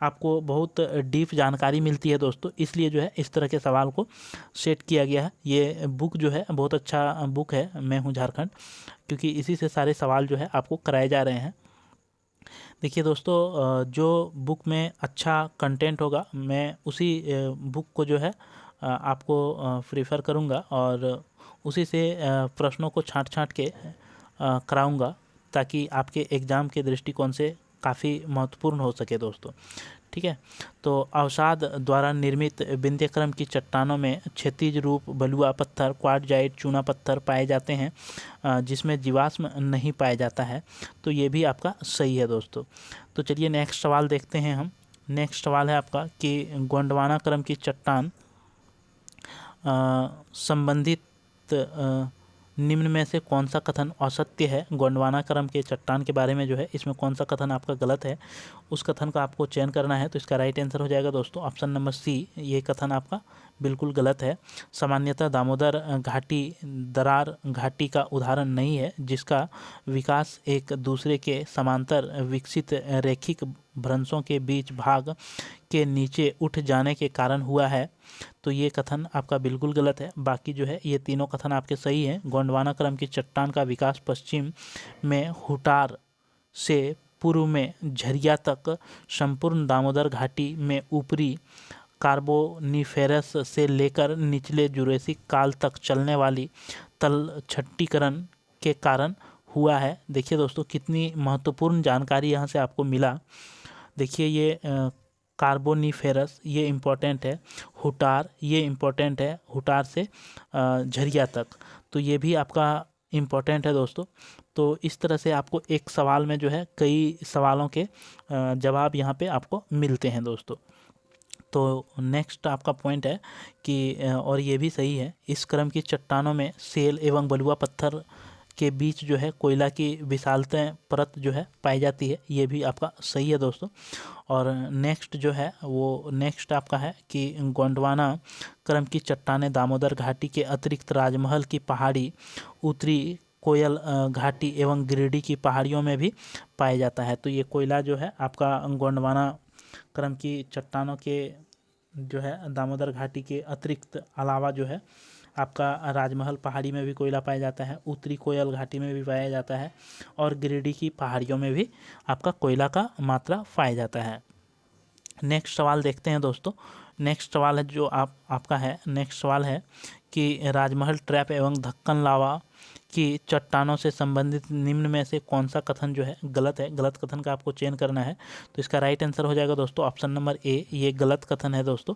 आपको बहुत डीप जानकारी मिलती है दोस्तों, इसलिए जो है इस तरह के सवाल को सेट किया गया है। ये बुक जो है बहुत अच्छा बुक है, मैं हूँ झारखंड, क्योंकि इसी से सारे सवाल जो है आपको कराए जा रहे हैं। देखिए दोस्तों, जो बुक में अच्छा कंटेंट होगा मैं उसी बुक को जो है आपको प्रीफर करूँगा और उसी से प्रश्नों को छांट छांट के कराऊँगा, ताकि आपके एग्ज़ाम के दृष्टिकोण से काफ़ी महत्वपूर्ण हो सके दोस्तों। ठीक है, तो अवसाद द्वारा निर्मित विंध्यक्रम की चट्टानों में क्षैतिज रूप बलुआ पत्थर, क्वार्टजाइट, चूना पत्थर पाए जाते हैं, जिसमें जीवाश्म नहीं पाया जाता है। तो ये भी आपका सही है दोस्तों। तो चलिए नेक्स्ट सवाल देखते हैं हम। नेक्स्ट सवाल है आपका कि गोंडवाना क्रम की चट्टान संबंधित निम्न में से कौन सा कथन असत्य है। गोंडवाना क्रम के चट्टान के बारे में जो है इसमें कौन सा कथन आपका गलत है, उस कथन का आपको चयन करना है। तो इसका राइट आंसर हो जाएगा दोस्तों ऑप्शन नंबर सी, ये कथन आपका बिल्कुल गलत है। सामान्यतः दामोदर घाटी दरार घाटी का उदाहरण नहीं है, जिसका विकास एक दूसरे के समांतर विकसित रैखिक भ्रंशों के बीच भाग के नीचे उठ जाने के कारण हुआ है। तो ये कथन आपका बिल्कुल गलत है। बाकी जो है ये तीनों कथन आपके सही हैं। गोंडवाना क्रम की चट्टान का विकास पश्चिम में हुटार से पूर्व में झरिया तक संपूर्ण दामोदर घाटी में ऊपरी कार्बोनिफेरस से लेकर निचले जुरेसिक काल तक चलने वाली तलछट्टीकरण के कारण हुआ है। देखिए दोस्तों कितनी महत्वपूर्ण जानकारी यहाँ से आपको मिला। देखिए ये कार्बोनिफेरस ये इम्पोर्टेंट है, हुटार ये इम्पोर्टेंट है, हुटार से झरिया तक, तो ये भी आपका इम्पोर्टेंट है दोस्तों। तो इस तरह से आपको एक सवाल में जो है कई सवालों के जवाब यहाँ पे आपको मिलते हैं दोस्तों। तो नेक्स्ट आपका पॉइंट है कि और ये भी सही है, इस क्रम की चट्टानों में सेल एवं बलुआ पत्थर के बीच जो है कोयला की विशालता परत जो है पाई जाती है, ये भी आपका सही है दोस्तों। और नेक्स्ट जो है वो नेक्स्ट आपका है कि गोंडवाना क्रम की चट्टानें दामोदर घाटी के अतिरिक्त राजमहल की पहाड़ी, उत्तरी कोयल घाटी एवं गिरिडीह की पहाड़ियों में भी पाया जाता है। तो ये कोयला जो है आपका गोंडवाना क्रम की चट्टानों के जो है दामोदर घाटी के अतिरिक्त अलावा जो है आपका राजमहल पहाड़ी में भी कोयला पाया जाता है, उत्तरी कोयल घाटी में भी पाया जाता है और गिरिडीह की पहाड़ियों में भी आपका कोयला का मात्रा पाया जाता है। नेक्स्ट सवाल देखते हैं दोस्तों। नेक्स्ट सवाल है जो आपका है, नेक्स्ट सवाल है कि राजमहल ट्रैप एवं ढक्कन लावा की चट्टानों से संबंधित निम्न में से कौन सा कथन जो है गलत है। गलत कथन का आपको चयन करना है। तो इसका राइट आंसर हो जाएगा दोस्तों ऑप्शन नंबर ए, ये गलत कथन है दोस्तों।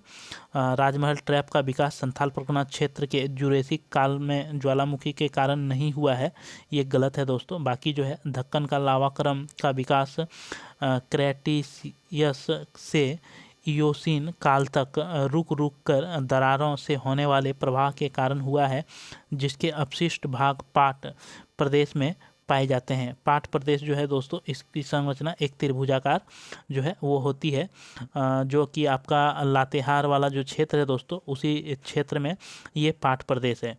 राजमहल ट्रैप का विकास संथाल परगना क्षेत्र के जुरेसिक काल में ज्वालामुखी के कारण नहीं हुआ है, ये गलत है दोस्तों। बाकी जो है ढक्कन का लावा क्रम का विकास क्रेटिसियस से इयोसीन काल तक रुक रुक कर दरारों से होने वाले प्रवाह के कारण हुआ है, जिसके अपशिष्ट भाग पाट प्रदेश में पाए जाते हैं। पाट प्रदेश जो है दोस्तों इसकी संरचना एक त्रिभुजाकार जो है वो होती है, जो कि आपका लातेहार वाला जो क्षेत्र है दोस्तों उसी क्षेत्र में ये पाट प्रदेश है।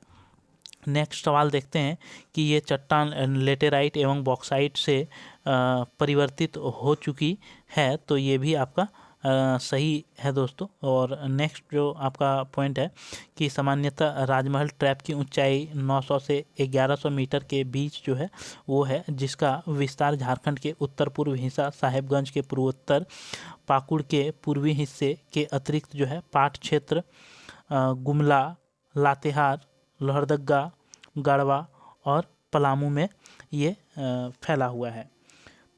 नेक्स्ट सवाल देखते हैं कि ये चट्टान लेटेराइट एवं बॉक्साइट से परिवर्तित हो चुकी है, तो ये भी आपका सही है दोस्तों। और नेक्स्ट जो आपका पॉइंट है कि सामान्यतः राजमहल ट्रैप की ऊंचाई 900 से 1100 मीटर के बीच जो है वो है, जिसका विस्तार झारखंड के उत्तर पूर्व हिस्सा, साहेबगंज के पूर्वोत्तर, पाकुड़ के पूर्वी हिस्से के अतिरिक्त जो है पाट क्षेत्र, गुमला, लातेहार, लोहरदगा, गढ़वा और पलामू में ये फैला हुआ है।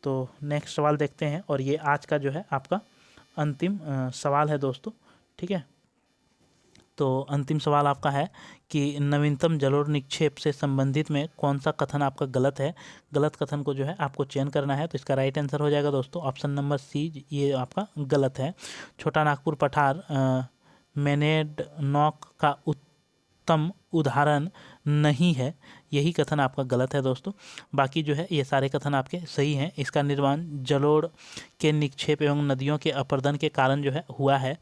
तो नेक्स्ट सवाल देखते हैं और ये आज का जो है आपका अंतिम सवाल है दोस्तों। ठीक है, तो अंतिम सवाल आपका है कि नवीनतम जलोढ़ निक्षेप से संबंधित में कौन सा कथन आपका गलत है। गलत कथन को जो है आपको चयन करना है। तो इसका राइट आंसर हो जाएगा दोस्तों ऑप्शन नंबर सी, ये आपका गलत है। छोटा नागपुर पठार मैनेडनॉक का उत्तम उदाहरण नहीं है, यही कथन आपका गलत है दोस्तों। बाकी जो है ये सारे कथन आपके सही हैं। इसका निर्माण जलोढ़ के निक्षेप एवं नदियों के अपर्दन के कारण जो है हुआ है।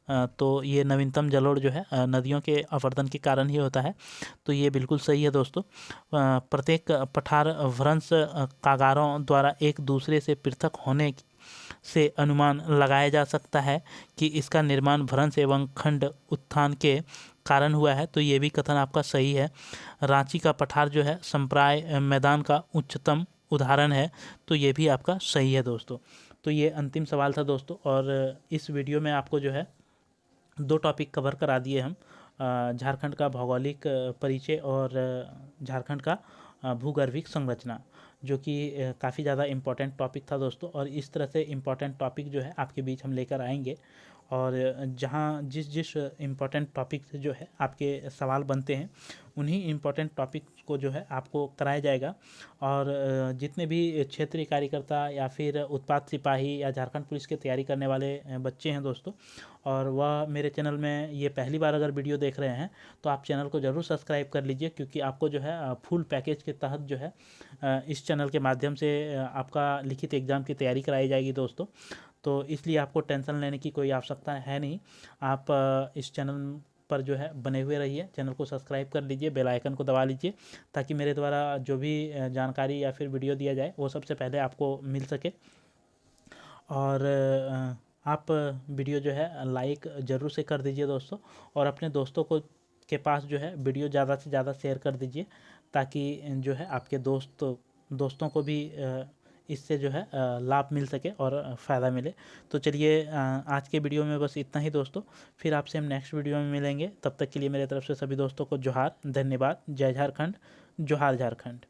तो ये नवीनतम जलोढ़ जो है नदियों के आवर्तन के कारण ही होता है। तो ये बिल्कुल सही है दोस्तों। प्रत्येक पठार भ्रंश कागारों द्वारा एक दूसरे से पृथक होने से अनुमान लगाया जा सकता है कि इसका निर्माण भ्रंश एवं खंड उत्थान के कारण हुआ है। तो ये भी कथन आपका सही है। रांची का पठार जो है संप्राय मैदान का उच्चतम उदाहरण है। तो ये भी आपका सही है दोस्तों। तो ये अंतिम सवाल था दोस्तों, और इस वीडियो में आपको जो है 2 टॉपिक कवर करा दिए हम, झारखंड का भौगोलिक परिचय और झारखंड का भूगर्भिक संरचना, जो कि काफ़ी ज़्यादा इम्पोर्टेंट टॉपिक था दोस्तों। और इस तरह से इम्पोर्टेंट टॉपिक जो है आपके बीच हम लेकर आएंगे, और जहाँ जिस जिस इम्पोर्टेंट टॉपिक से जो है आपके सवाल बनते हैं, उन्हीं इम्पोर्टेंट टॉपिक को जो है आपको कराया जाएगा। और जितने भी क्षेत्रीय कार्यकर्ता या फिर उत्पाद सिपाही या झारखंड पुलिस की तैयारी करने वाले बच्चे हैं दोस्तों, और वह मेरे चैनल में ये पहली बार अगर वीडियो देख रहे हैं, तो आप चैनल को ज़रूर सब्सक्राइब कर लीजिए, क्योंकि आपको जो है फुल पैकेज के तहत जो है इस चैनल के माध्यम से आपका लिखित एग्ज़ाम की तैयारी कराई जाएगी दोस्तों। तो इसलिए आपको टेंशन लेने की कोई आवश्यकता है नहीं। आप इस चैनल पर जो है बने हुए रहिए, चैनल को सब्सक्राइब कर लीजिए, बेल आइकन को दबा लीजिए, ताकि मेरे द्वारा जो भी जानकारी या फिर वीडियो दिया जाए वो सबसे पहले आपको मिल सके। और आप वीडियो जो है लाइक ज़रूर से कर दीजिए दोस्तों, और अपने दोस्तों को के पास जो है वीडियो ज़्यादा से ज़्यादा शेयर कर दीजिए, ताकि जो है आपके दोस्तों को भी इससे जो है लाभ मिल सके और फ़ायदा मिले। तो चलिए आज के वीडियो में बस इतना ही दोस्तों। फिर आपसे हम नेक्स्ट वीडियो में मिलेंगे। तब तक के लिए मेरे तरफ से सभी दोस्तों को जोहार, धन्यवाद। जय झारखंड, जोहार झारखंड।